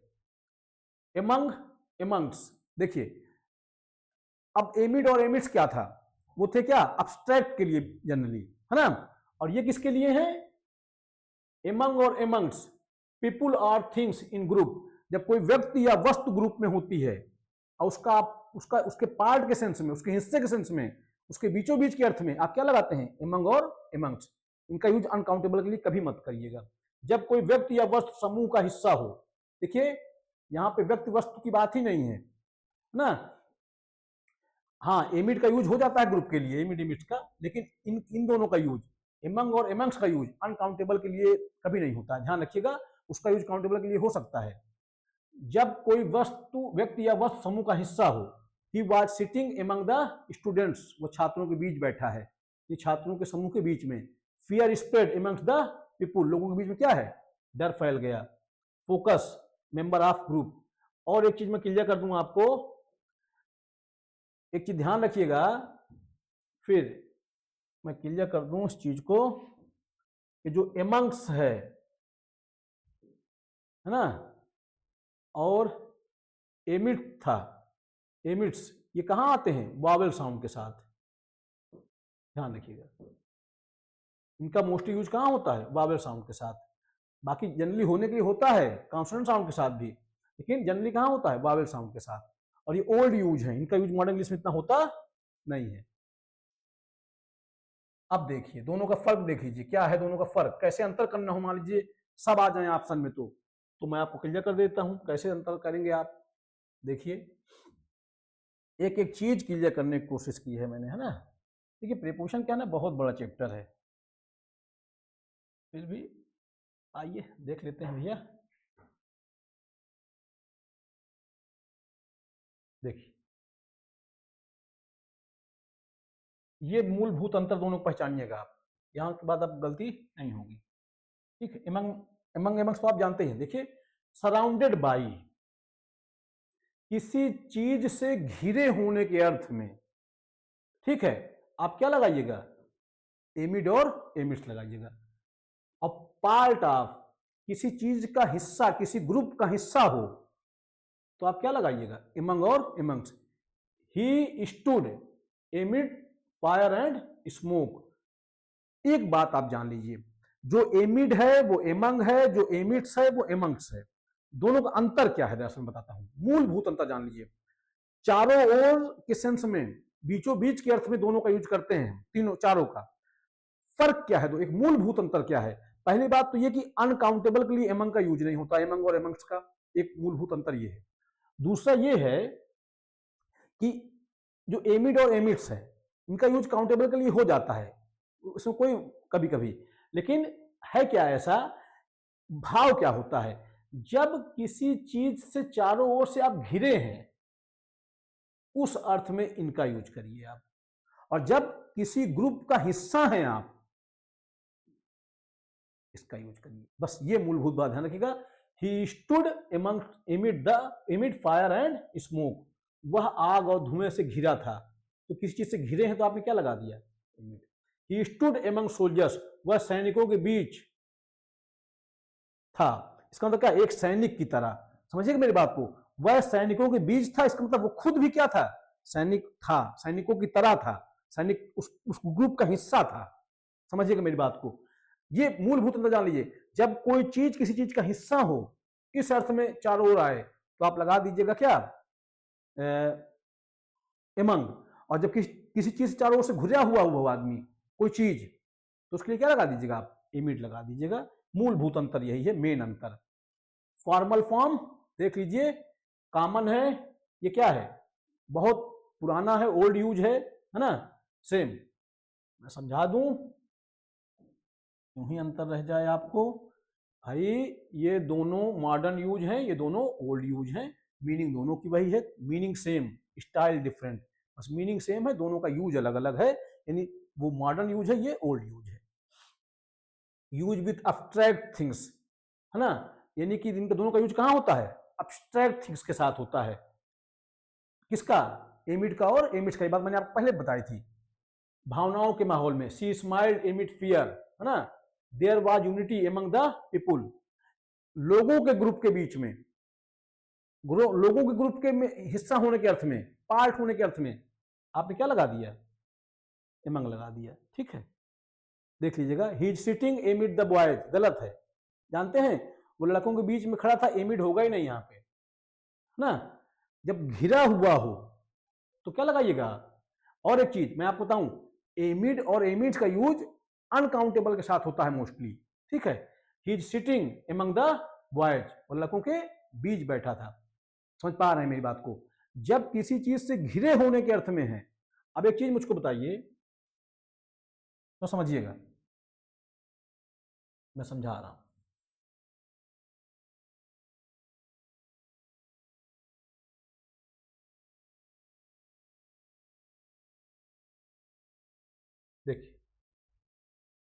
एमंग, एमंग्स, देखिए अब एमिड और एमिड्स क्या था, वो थे क्या, अब्स्ट्रैक्ट के लिए जनरली, है ना, और ये किसके लिए है, एमंग और एमंग्स, पीपुल और थिंग्स इन ग्रुप। जब कोई व्यक्ति या वस्तु ग्रुप में होती है और उसके पार्ट के सेंस में, उसके हिस्से के सेंस में, उसके बीचों बीच के अर्थ में आप क्या लगाते हैं, एमंग और एमंग्स। इनका यूज अनकाउंटेबल के लिए कभी मत करिएगा। जब कोई व्यक्ति या वस्तु समूह का हिस्सा हो, देखिए यहां पे व्यक्ति वस्तु की बात ही नहीं है ना। हाँ, एमिड का यूज हो जाता है ग्रुप के लिए, एमिड एमिड्स का, लेकिन इन दोनों का यूज, एमंग और एमंग्स का यूज अनकाउंटेबल के लिए कभी नहीं होता है। ध्यान रखिएगा, उसका यूज काउंटेबल के लिए हो सकता है जब कोई वस्तु, व्यक्ति या वस्तु समूह का हिस्सा हो। He was sitting among the students, वो छात्रों के बीच बैठा है, ये छात्रों के समूह के बीच में। Fear spread amongst the people, लोगों के बीच में क्या है, डर फैल गया। Focus, member of group. और एक चीज मैं क्लियर कर दूंगा आपको, एक चीज ध्यान रखिएगा, फिर मैं क्लियर कर दूं इस चीज को कि जो एमंग्स है ना, और एमिड था, एमिड्स, ये कहां आते हैं, वावेल साउंड के साथ। ध्यान रखिएगा, इनका मोस्टली यूज कहां होता है, वावेल साउंड के साथ। बाकी जनरली होने के लिए होता है कॉन्सोनेंट साउंड के साथ भी, लेकिन जनरली कहां होता है, वावेल साउंड के साथ। और ये ओल्ड यूज है, इनका यूज मॉडर्न इंग्लिश में इतना होता नहीं है। अब देखिए दोनों का फर्क देख लीजिए, क्या है दोनों का फर्क, कैसे अंतर करना हो, मान लीजिए सब आ जाए ऑप्शन में तो मैं आपको क्लियर कर देता हूं कैसे अंतर करेंगे आप। देखिए एक एक चीज क्लियर करने की कोशिश की है मैंने, है ना। देखिए प्रीपोजिशन क्या है ना, बहुत बड़ा चैप्टर है, फिर भी आइए देख लेते हैं भैया। देखिए ये मूलभूत अंतर दोनों को पहचानिएगा आप, यहां के बाद अब गलती नहीं होगी। ठीक है, एमंग एमंग्स तो आप जानते हैं। देखिए सराउंडेड बाई, किसी चीज से घिरे होने के अर्थ में, ठीक है, आप क्या लगाइएगा, एमिड और एमिड्स लगाइएगा। और पार्ट ऑफ, किसी चीज का हिस्सा, किसी ग्रुप का हिस्सा हो तो आप क्या लगाइएगा, एमंग और amongst. He stood एमिड fire and smoke. एक बात आप जान लीजिए, जो एमिड है वो एमंग है, जो एमिड्स है वो एमंग्स है। दोनों का अंतर क्या है दरअसल बताता हूं, मूलभूत अंतर जान लीजिए। चारों ओर के सेंस में, बीचों बीच के अर्थ में दोनों का यूज करते हैं, तीनों चारों का। फर्क क्या है, तो एक मूलभूत अंतर क्या है। पहली बात तो ये कि अनकाउंटेबल के लिए एमंग का यूज नहीं होता, एमंग और एमंग्स का एक मूलभूत अंतर ये है। दूसरा ये है कि जो एमिड और एमिड्स है इनका यूज काउंटेबल के लिए हो जाता है, उसमें कोई कभी कभी, लेकिन है क्या ऐसा, भाव क्या होता है, जब किसी चीज से चारों ओर से आप घिरे हैं उस अर्थ में इनका यूज करिए आप। और जब किसी ग्रुप का हिस्सा हैं आप, इसका यूज करिए। बस ये मूलभूत बात ध्यान रखिएगा। He stood एमिड fire and smoke, वह आग और धुएं से घिरा था। तो किसी चीज से घिरे हैं तो आपने क्या लगा दिया, एमिड। ही स्टूड एमंग सोल्जर्स, वह सैनिकों के बीच था। इसका मतलब क्या, एक सैनिक की तरह, समझिएगा मेरी बात को। वह सैनिकों के बीच था, इसका मतलब वो खुद भी क्या था, सैनिक था, सैनिकों की तरह था, सैनिक उस ग्रुप का हिस्सा था। समझिएगा मेरी बात को, ये मूलभूत अंतर जान लीजिए। जब कोई चीज किसी चीज का हिस्सा हो, इस अर्थ में चारों ओर आए तो आप लगा दीजिएगा क्या, एमंग। और जब किसी चीज चारों ओर से घुरा हुआ आदमी, कोई चीज, तो उसके लिए क्या लगा दीजिएगा आप, एमिड लगा दीजिएगा। मूलभूत अंतर यही है, मेन अंतर। फॉर्मल फॉर्म देख लीजिए, कॉमन है, ये क्या है, बहुत पुराना है, ओल्ड यूज है ना, सेम। मैं समझा दूं, यूं ही अंतर रह जाए आपको। भाई ये दोनों मॉडर्न यूज हैं, ये दोनों ओल्ड यूज हैं, मीनिंग दोनों की वही है, मीनिंग सेम, स्टाइल डिफरेंट, बस मीनिंग सेम है, दोनों का यूज अलग अलग है। यानी वो मॉडर्न यूज है, ये ओल्ड यूज है। यूज विथ अब्स्ट्रैक्ट थिंग्स, है ना, यानी कि इनका दोनों का यूज कहां होता है, अब्स्ट्रैक्ट थिंग्स के साथ होता है। किसका? एमिड का और एमिट्स का। ये बात मैंने आपको पहले बताई थी। भावनाओं के माहौल में सी स्माइल्ड एमिड फियर, है ना, there was unity among the people. लोगों के ग्रुप के बीच में, लोगों के ग्रुप के में हिस्सा होने के अर्थ में, पार्ट होने के अर्थ में आपने क्या लगा दिया? एमंग लगा दिया। ठीक है, देख लीजिएगा। He is sitting एमिड the boys, गलत है। जानते हैं वो लड़कों के बीच में खड़ा था, एमिड होगा ही नहीं यहाँ पे, ना। जब घिरा हुआ हो तो क्या लगाइएगा? और एक चीज मैं आपको बताऊं, एमिड और एमिड्स का यूज अनकाउंटेबल के साथ होता है मोस्टली। ठीक है, he is sitting among the boys, और लड़कों के बीच बैठा था। समझ पा रहे हैं मेरी बात को? जब किसी चीज से घिरे होने के अर्थ में है। अब एक चीज मुझको बताइए तो समझिएगा, मैं समझा रहा हूं। देखिए,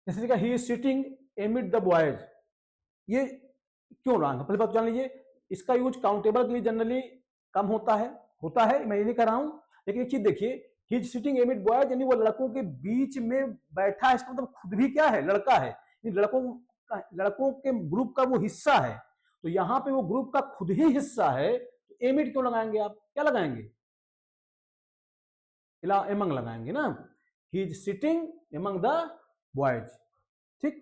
जैसे he is sitting एमिड the boys, ये क्यों रॉन्ग है? पहले बात जान लीजिए, इसका यूज काउंटेबल के लिए जनरली कम होता है, मैं ये नहीं कर रहा हूं। लेकिन एक चीज देखिए, ही इज सिटिंग एमिड बॉयज, यानी वो लड़कों के बीच में बैठा है। इसका मतलब खुद भी क्या है? लड़का है। लड़कों के ग्रुप का वो हिस्सा है। तो यहां पे वो ग्रुप का खुद ही हिस्सा है, तो एमिड क्यों लगाएंगे आप? क्या लगाएंगे? एमंग लगाएंगे ना। He is sitting among the boys. ठीक,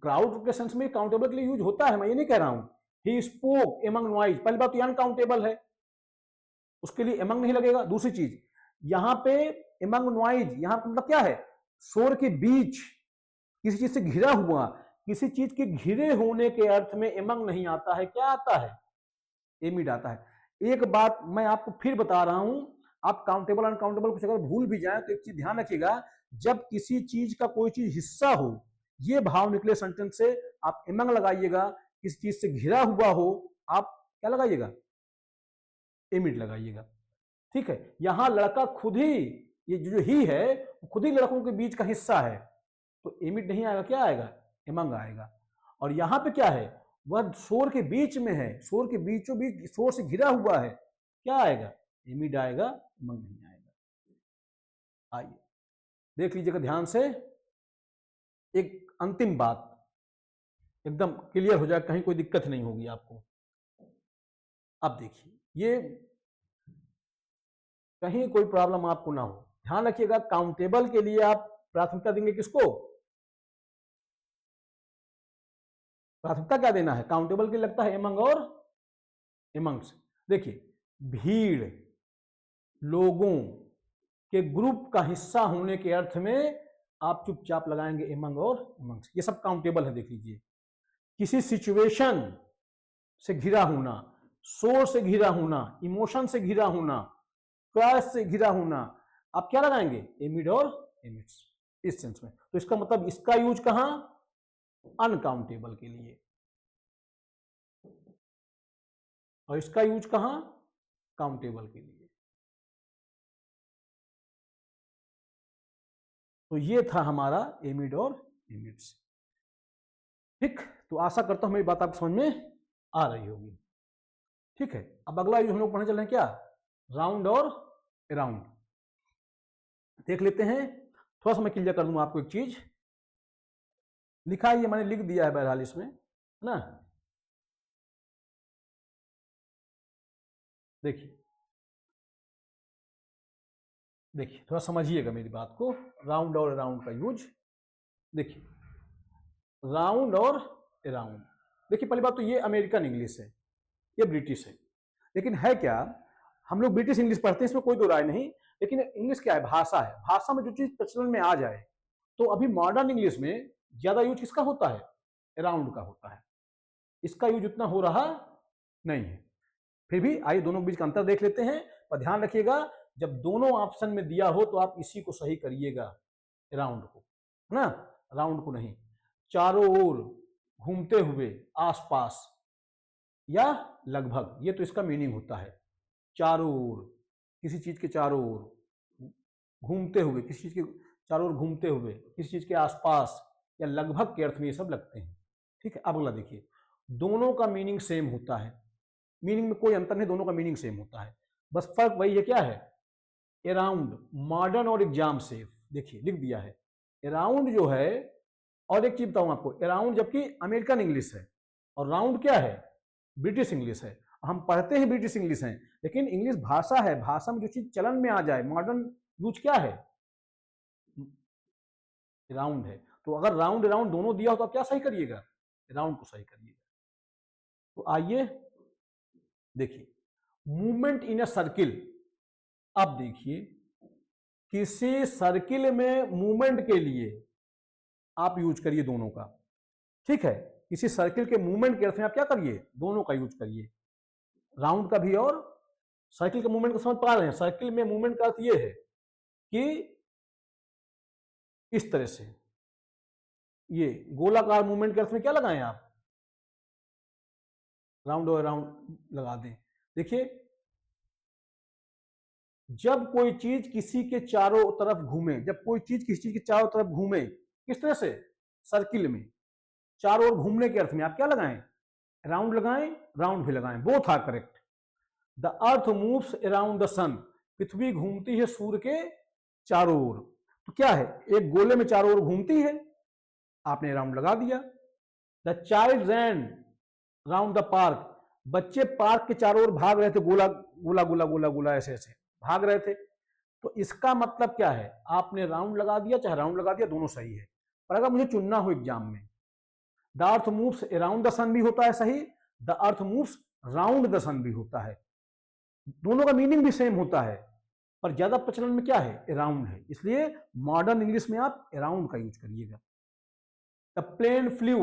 क्राउड के सेंस में काउंटेबल के लिए यूज होता है, मैं ये नहीं कह रहा हूं। ही स्पोक एमंग नॉइज, पहली बात तो अनकाउंटेबल है, उसके लिए एमंग नहीं लगेगा। दूसरी चीज, यहां पे एमंग नॉइज, यहां पर मतलब क्या है? शोर के बीच, किसी चीज से घिरा हुआ, किसी चीज के घिरे होने के अर्थ में एमंग नहीं आता है। क्या आता है? एमिड आता है। एक बात मैं आपको फिर बता रहा हूं, आप काउंटेबल अनकाउंटेबल कुछ अगर भूल भी जाए तो एक चीज ध्यान रखिएगा, जब किसी चीज का कोई चीज हिस्सा हो, ये भाव निकले सेंटेंस से, आप एमंग लगाइएगा। किसी चीज से घिरा हुआ हो, आप क्या लगाइएगा? एमिड लगाइएगा। ठीक है, यहां लड़का खुद ही, ये जो ही है खुद ही लड़कों के बीच का हिस्सा है, तो एमिड नहीं आएगा, क्या आएगा? एमंग आएगा। और यहां पे क्या है? वह शोर के बीच में है, शोर के बीचों बीच शोर से घिरा हुआ है, क्या आएगा? एमिड आएगा, एमंग नहीं आएगा। आइए देख लीजिएगा ध्यान से, एक अंतिम बात एकदम क्लियर हो जाए, कहीं कोई दिक्कत नहीं होगी आपको। अब देखिए, ये कहीं कोई प्रॉब्लम आपको ना हो, ध्यान रखिएगा। काउंटेबल के लिए आप प्राथमिकता देंगे किसको? प्राथमिकता क्या देना है? काउंटेबल के लगता है एमंग और एमंग्स। देखिए, भीड़, लोगों के ग्रुप का हिस्सा होने के अर्थ में आप चुपचाप लगाएंगे एमंग और एमंग्स। ये सब काउंटेबल है, देख लीजिए। किसी सिचुएशन से घिरा होना, शोर से घिरा होना, इमोशन से घिरा होना, क्लास से घिरा होना, आप क्या लगाएंगे? एमिड और एमिड्स, इस सेंस में। तो इसका मतलब इसका यूज कहां? अनकाउंटेबल के लिए। और इसका यूज कहां? काउंटेबल के लिए। तो ये था हमारा एमिड और एमिड्स। ठीक, तो आशा करता हूं मेरी बात आपको समझ में आ रही होगी। ठीक है, अब अगला यूज हम लोग पढ़ने चल रहे हैं, क्या? राउंड और अराउंड। देख लेते हैं, थोड़ा सा मैं क्लियर कर दूंगा आपको एक चीज। लिखा है, ये मैंने लिख दिया है बहरहाल इसमें, है ना। देखिए देखिए, थोड़ा समझिएगा मेरी बात को। राउंड और अराउंड का यूज देखिए, राउंड और अराउंड। देखिए, पहली बात तो ये अमेरिकन इंग्लिश है, ये ब्रिटिश है। लेकिन है क्या, हम लोग ब्रिटिश इंग्लिश पढ़ते हैं, इसमें कोई दो राय नहीं। लेकिन इंग्लिश क्या है? भाषा है। भाषा में जो चीज प्रचलन में आ जाए, तो अभी मॉडर्न इंग्लिश में ज्यादा यूज किसका होता है? अराउंड का होता है। इसका यूज उतना हो रहा नहीं है। फिर भी आइए दोनों के बीच का अंतर देख लेते हैं। पर ध्यान रखिएगा, जब दोनों ऑप्शन में दिया हो तो आप इसी को सही करिएगा, अराउंड को, है ना, राउंड को नहीं। चारों ओर, घूमते हुए, आसपास या लगभग, ये तो इसका मीनिंग होता है। चारों ओर, किसी चीज के चारों ओर, घूमते हुए, किसी चीज के चारों ओर घूमते हुए, किसी चीज के आसपास या लगभग के अर्थ में ये सब लगते हैं। ठीक है, अब अगला देखिए, दोनों का मीनिंग सेम होता है। मीनिंग में कोई अंतर नहीं, दोनों का मीनिंग सेम होता है, बस फर्क वही है, क्या है, अराउंड मॉडर्न और एग्जाम सेफ, देखिए लिख दिया है अराउंड जो है, और एक चीज बताऊं आपको, अराउंड जबकि अमेरिकन इंग्लिश है और राउंड क्या है, ब्रिटिश इंग्लिश है। हम पढ़ते हैं ब्रिटिश इंग्लिश है, लेकिन इंग्लिश भाषा है, भाषा में जो चीज चलन में आ जाए, मॉडर्न यूज क्या है, राउंड है। तो अगर राउंड राउंड दोनों दिया हो तो आप क्या सही करिएगा, राउंड को सही करिएगा। तो आइए देखिए, मूवमेंट इन अ सर्किल, अब देखिए किसी सर्किल में मूवमेंट के लिए आप यूज करिए दोनों का, ठीक है, किसी सर्किल के मूवमेंट के अर्थ में आप क्या करिए, दोनों का यूज करिए, राउंड का भी और सर्किल के मूवमेंट को समझ पा रहे हैं। सर्किल में मूवमेंट का अर्थ ये है कि इस तरह से, ये गोलाकार मूवमेंट के अर्थ में क्या लगाएं आप, राउंड और राउंड लगा दें। देखिए जब कोई चीज किसी के चारों तरफ घूमे, जब कोई चीज किसी चीज के चारों तरफ घूमे, किस तरह से, सर्किल में, चारों ओर घूमने के अर्थ में आप क्या लगाएं, राउंड लगाएं, राउंड भी लगाएं, both are correct. The earth moves around the sun, पृथ्वी घूमती है सूर्य के चारों ओर। तो क्या है, एक गोले में चारों ओर घूमती है, आपने राउंड लगा दिया। The child ran round the park, बच्चे पार्क के चारों ओर भाग रहे थे, गोला गोला गोला गोला गोला ऐसे ऐसे भाग रहे थे। तो इसका मतलब क्या है, आपने राउंड लगा दिया चाहे राउंड लगा दिया, दोनों सही है। पर अगर मुझे चुनना हो एग्जाम में, the earth moves around the sun भी होता है सही, the earth moves round the sun भी होता है, दोनों का मीनिंग भी सेम होता है, पर ज्यादा प्रचलन में क्या है, अराउंड है, इसलिए मॉडर्न इंग्लिश में आप अराउंड का यूज करिएगा। The plane flew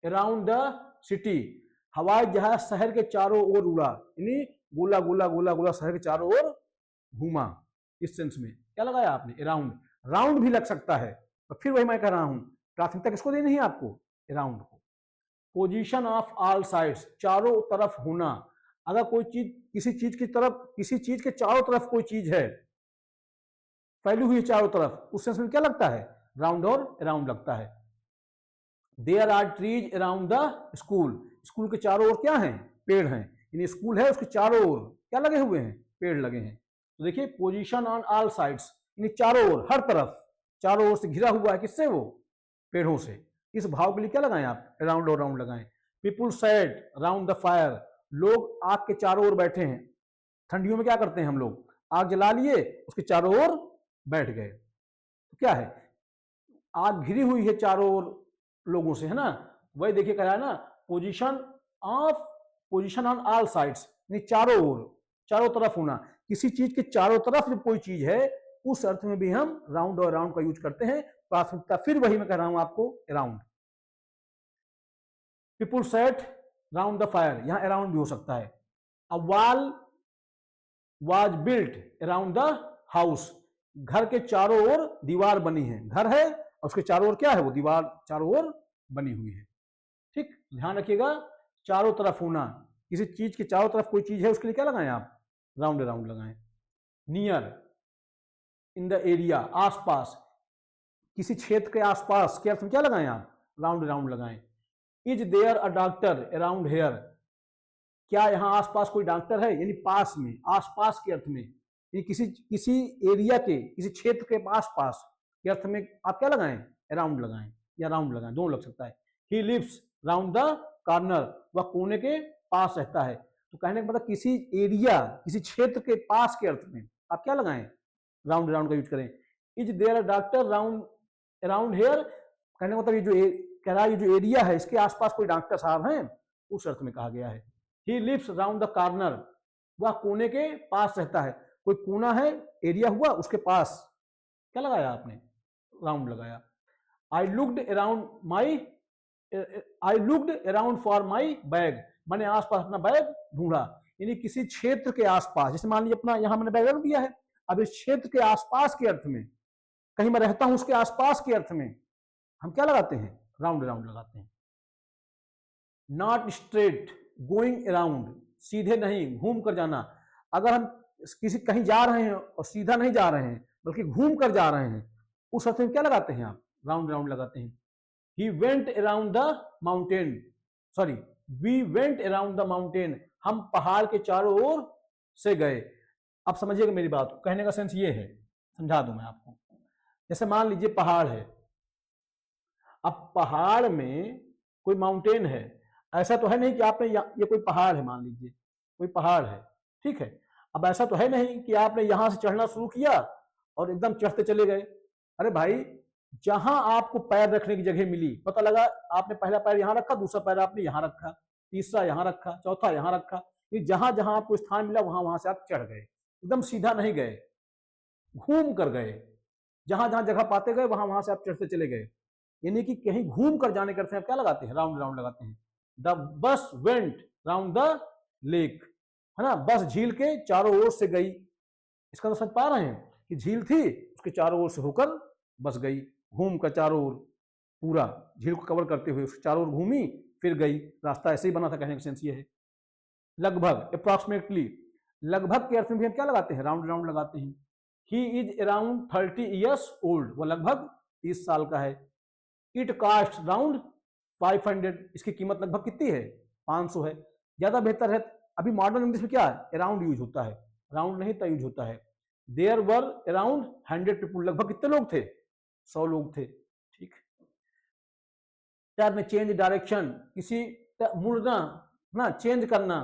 around the city, हवाई जहाज शहर के चारों ओर उड़ा, यानी गोला गोला गोला गोला शहर के चारों ओर घूमा, इस सेंस में क्या लगाया आपने, अराउंड। राउंड भी लग सकता है, तो फिर वही मैं कह रहा हूं, प्राथमिकता किसको देनी है आपको, अराउंड को। पोजीशन ऑफ ऑल साइड्स, चारों तरफ होना, अगर कोई चीज किसी चीज की तरफ, किसी चीज के चारों तरफ कोई चीज है, फैली हुई चारों तरफ, उस सेंस में क्या लगता है, राउंड और अराउंड लगता है। There are trees around the school, school के चारों ओर क्या है, पेड़ हैं, यानी स्कूल है उसके चारों ओर क्या लगे हुए हैं, पेड़ लगे हैं। तो देखिए पोजीशन ऑन ऑल साइड्स, यानी चारों ओर, हर तरफ, चारों ओर से घिरा हुआ है, किससे, वो पेड़ों से। इस भाव के लिए क्या लगाएं आप, अराउंड और राउंड लगाएं। People sat round the fire, लोग आग के चारों ओर बैठे हैं। ठंडियों में क्या करते हैं हम लोग, आग जला लिए, उसके चारों ओर बैठ गए। तो क्या है, आग घिरी हुई है चारों ओर लोगों से, है ना, वही देखिए कह रहा है ना, पोजीशन ऑन ऑल साइड्स, यानी चारों ओर, चारों तरफ होना, किसी चीज के चारों तरफ जब कोई चीज है, उस अर्थ में भी हम राउंड और राउंड का यूज करते हैं। प्राथमिकता फिर वही मैं कह रहा हूं आपको, around. People set round the fire, यहां अराउंड भी हो सकता है। A wall was built around the house, घर के चारों ओर दीवार बनी है, घर है और उसके चारों ओर क्या है, वो दीवार चारों ओर बनी हुई है। ठीक, ध्यान रखिएगा, चारों तरफ होना, किसी चीज के चारों तरफ कोई चीज है, उसके लिए क्या लगाएं आप, राउंड राउंड लगाएं। नियर इन द एरिया, आसपास, किसी क्षेत्र के आसपास के अर्थ में क्या लगाएं आप, राउंड राउंड लगाएं। Is there a doctor around here, क्या यहां आसपास कोई डॉक्टर है, यानी पास में, आसपास के अर्थ में, ये किसी एरिया के, किसी क्षेत्र के आसपास के अर्थ में आप क्या लगाएं, अराउंड लगाएं या राउंड लगाएं, दोनों लग सकता है। He lives round the corner, वह कोने के पास रहता है। तो कहने का मतलब किसी एरिया, किसी क्षेत्र के पास के अर्थ में आप क्या लगाएं, राउंड राउंड का यूज करें। Is there a doctor round around here, कहने का मतलब ये जो कह रहा है, ये जो एरिया है इसके आसपास कोई डॉक्टर साहब हैं, उस अर्थ में कहा गया है। He lives round the corner, वह कोने के पास रहता है, कोई कोना है, एरिया हुआ, उसके पास क्या लगाया आपने, राउंड लगाया। I looked around for my bag, मैंने आसपास अपना बैग ढूंढा, यानी किसी क्षेत्र के आसपास, जैसे मान लीजिए अपना यहां मैंने बैग रख दिया है, अब इस क्षेत्र के आसपास के अर्थ में, कहीं मैं रहता हूं उसके आसपास के अर्थ में हम क्या लगाते हैं, राउंड राउंड लगाते हैं। नॉट स्ट्रेट गोइंग अराउंड, सीधे नहीं, घूम कर जाना, अगर हम किसी कहीं जा रहे हैं और सीधा नहीं जा रहे हैं बल्कि घूम कर जा रहे हैं, उस अर्थ में क्या लगाते हैं आप, राउंड राउंड लगाते हैं। He went around the mountain, sorry, we went around the mountain, हम पहाड़ के चारों ओर से गए। अब समझिएगा मेरी बात को, कहने का सेंस ये है, समझा दूं मैं आपको। जैसे मान लीजिए पहाड़ है, अब पहाड़ में कोई माउंटेन है, ऐसा तो है नहीं कि आपने ये कोई पहाड़ है, मान लीजिए कोई पहाड़ है, ठीक है। अब ऐसा तो है नहीं कि आपने यहां से चढ़ना शुरू किया और एकदम चढ़ते चले गए। अरे भाई, जहां आपको पैर रखने की जगह मिली, पता लगा आपने पहला पैर यहां रखा, दूसरा पैर आपने यहां रखा, तीसरा यहां रखा, चौथा यहां रखा, जहां जहां आपको स्थान मिला वहां वहां से आप चढ़ गए, एकदम सीधा नहीं गए, घूम कर गए, जहां जहां जगह पाते गए वहां वहां से आप चढ़ते चले गए। यानी कि कहीं घूम कर जाने करते हैं, आप क्या लगाते हैं, राउंड राउंड लगाते हैं। The bus went round the lake, है ना, बस झील के चारों ओर से गई। इसका तो समझ पा रहे हैं कि झील थी, उसके चारों ओर से होकर बस गई, घूम कर चारों ओर, पूरा झील को कवर करते हुए उसके चारों ओर घूमी, फिर गई। रास्ता ऐसे ही बना था, कहने का सेंस ये है। लगभग, अप्रॉक्सीमेटली, लगभग के अर्थ में भी हम क्या लगाते हैं, राउंड राउंड लगाते हैं। He is around 30 years old, वो लगभग 30 साल का है। इट कास्ट राउंड 500, इसकी कीमत लगभग कितनी है, 500 है। ज्यादा बेहतर है, अभी मॉडर्न इंग्लिश में क्या है, अराउंड यूज होता है, राउंड नहीं यूज होता है। देयर वर अराउंड 100 पीपुल, लगभग कितने लोग थे, 100 लोग थे, ठीक। में चेंज डायरेक्शन, किसी मुड़ना ना, चेंज करना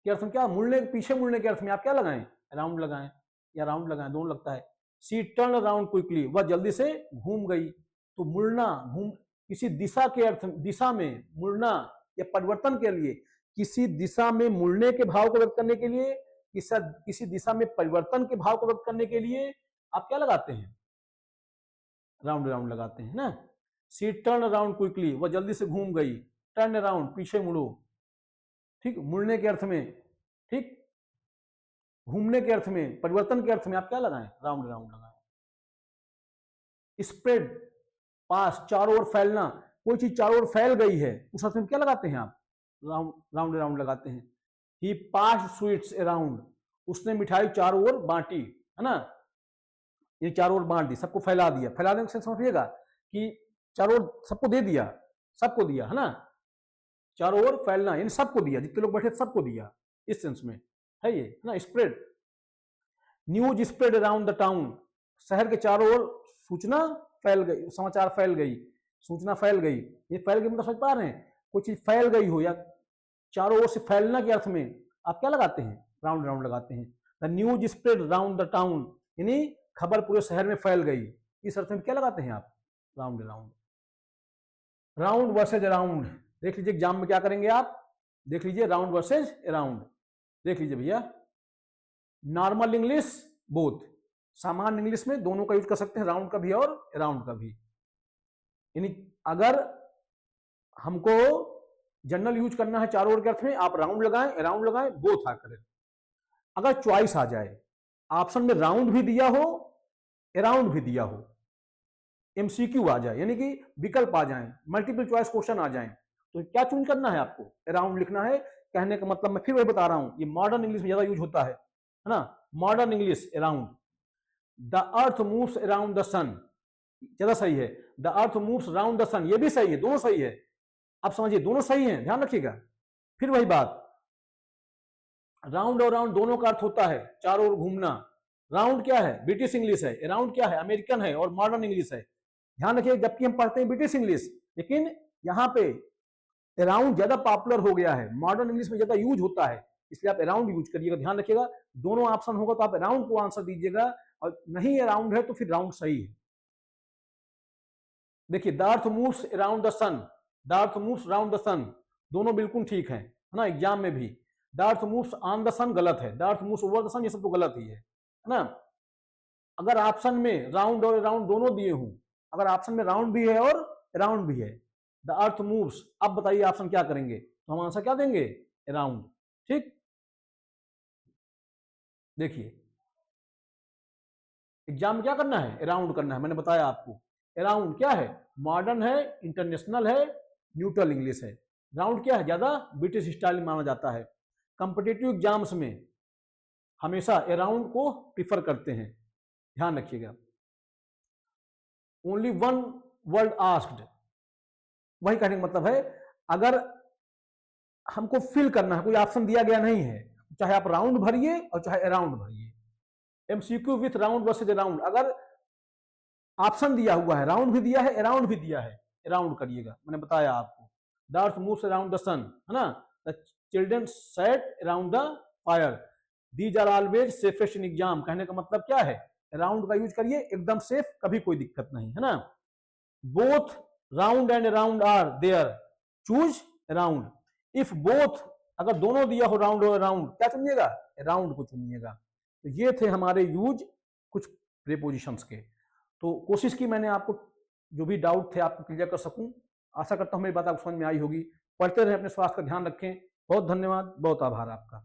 के अर्थ में क्या, मुड़ने, पीछे मुड़ने के अर्थ में आप क्या लगाएं, राउंड लगाएं या राउंड लगाएं, दोनों लगता है। सी टर्न अराउंड क्विकली, वह जल्दी से घूम गई। तो मुड़ना, घूम, किसी दिशा के अर्थ, दिशा में मुड़ना या परिवर्तन के लिए, किसी दिशा में मुड़ने के भाव को व्यक्त करने के लिए, किसी दिशा में परिवर्तन के भाव को व्यक्त करने के लिए आप क्या लगाते हैं, राउंड राउंड लगाते हैं ना। सी टर्न अराउंड क्विकली, वह जल्दी से घूम गई। टर्न अराउंड, पीछे मुड़ो, ठीक, मुड़ने के अर्थ में, ठीक, घूमने के अर्थ में, परिवर्तन के अर्थ में आप क्या लगाएं, राउंड राउंड लगाएं। स्प्रेड, पास, चारों ओर फैलना, कोई चीज चारों ओर फैल गई है, उस अर्थ में क्या लगाते हैं आप, राउंड राउंड लगाते हैं। ही पास स्वीट्स अराउंड, उसने मिठाई चारों ओर बांटी, है ना, ये चारों ओर बांट दी, सबको फैला दिया। फैलाने से समझिएगा कि चारों ओर सबको दे दिया, सबको दिया, है ना, चारों ओर फैलना यानी सबको दिया, जितने लोग बैठे सबको दिया, इस सेंस में है ये, है ना। Spread, news spread around the town, शहर के चारों ओर सूचना फैल गई, समाचार फैल गई, सूचना फैल गई। ये फैल गई मतलब समझ पा रहे हैं, कोई चीज फैल गई हो या चारों ओर से फैलना के अर्थ में आप क्या लगाते हैं, राउंड राउंड लगाते हैं। The news spread round the town, यानी खबर पूरे शहर में फैल गई, इस अर्थ में क्या लगाते हैं आप, round round. Round versus around, देख लीजिए एग्जाम में क्या करेंगे आप, देख लीजिए राउंड वर्सेज अराउंड, देख लीजिए भैया। नॉर्मल इंग्लिश बोथ, सामान्य इंग्लिश में दोनों का यूज कर सकते हैं, राउंड का भी और अराउंड का भी। यानी अगर हमको जनरल यूज करना है चारों ओर के अर्थ में, आप राउंड लगाएं, अराउंड लगाएं, बोथ आ करें। अगर चॉइस आ जाए, ऑप्शन में राउंड भी दिया हो, अराउंड भी दिया हो, एमसीक्यू आ जाए, यानी कि विकल्प आ जाए, मल्टीपल चॉइस क्वेश्चन आ जाए, तो क्या चूज करना है आपको, अराउंड लिखना है। कहने का मतलब मैं फिर वही बता रहा हूं, ये मॉडर्न इंग्लिश में ज्यादा यूज होता है ना, modern English around. The earth moves around the sun, ज्यादा सही है। The earth moves around the sun, ये भी सही है, दोनों सही है। आप समझिए दोनों सही है, ध्यान रखिएगा। फिर वही बात, राउंड और राउंड दोनों का अर्थ होता है चारों ओर घूमना। राउंड क्या है, ब्रिटिश इंग्लिश है, अराउंड क्या है, अमेरिकन है और मॉडर्न इंग्लिश है। ध्यान रखिए, जबकि हम पढ़ते हैं ब्रिटिश इंग्लिश, लेकिन यहाँ पे अराउंड ज्यादा पॉपुलर हो गया है, मॉडर्न इंग्लिश में ज्यादा यूज होता है, इसलिए आप अराउंड यूज करिएगा। ध्यान रखिएगा, दोनों ऑप्शन होगा तो आप अराउंड को आंसर दीजिएगा, और नहीं अराउंड है तो फिर राउंड सही है। देखिए, the earth moves around the sun, the earth moves around the sun, दोनों बिल्कुल ठीक है ना। एग्जाम में भी the earth moves on the sun गलत है, the earth moves over the sun, ये सब तो गलत ही है ना। अगर ऑप्शन में राउंड और अराउंड दोनों दिए हों, अगर ऑप्शन में राउंड भी है और अराउंड भी है, द अर्थ मूव्स, अब बताइए ऑप्शन क्या करेंगे, तो हम आंसर क्या देंगे, अराउंड, ठीक। देखिए एग्जाम में क्या करना है, अराउंड करना है, मैंने बताया आपको। अराउंड क्या है, मॉडर्न है, इंटरनेशनल है, न्यूट्रल इंग्लिश है। राउंड क्या है, ज्यादा ब्रिटिश स्टाइल माना जाता है। कंपिटिटिव एग्जाम्स में हमेशा अराउंड को प्रिफर करते हैं, ध्यान रखिएगा। ओनली वन वर्ड आस्क्ड, वही कहने का मतलब है, अगर हमको फिल करना है, कोई ऑप्शन दिया गया नहीं है, चाहे आप राउंड भरिए और चाहे अराउंड भरिए। MCQ with round versus around, अगर ऑप्शन दिया हुआ है, राउंड भी दिया है अराउंड भी दिया है, अराउंड करिएगा। मैंने बताया आपको, the earth moves around the sun, है ना, the children sat around the fire, these are always safest in exam. कहने का मतलब क्या है, अराउंड का यूज करिए, एकदम सेफ, कभी कोई दिक्कत नहीं, है ना। Both round and around are there, choose around. If both, अगर दोनों दिया हो राउंड और अराउंड, क्या चुनिएगा, अराउंड को चुनिएगा। तो ये थे हमारे यूज कुछ प्रीपोजिशंस के। तो कोशिश की मैंने आपको जो भी डाउट थे आपको क्लियर कर सकूं। आशा करता हूं मेरी बात आपको समझ में आई होगी। पढ़ते रहें, अपने स्वास्थ्य का ध्यान रखें। बहुत धन्यवाद, बहुत आभार आपका।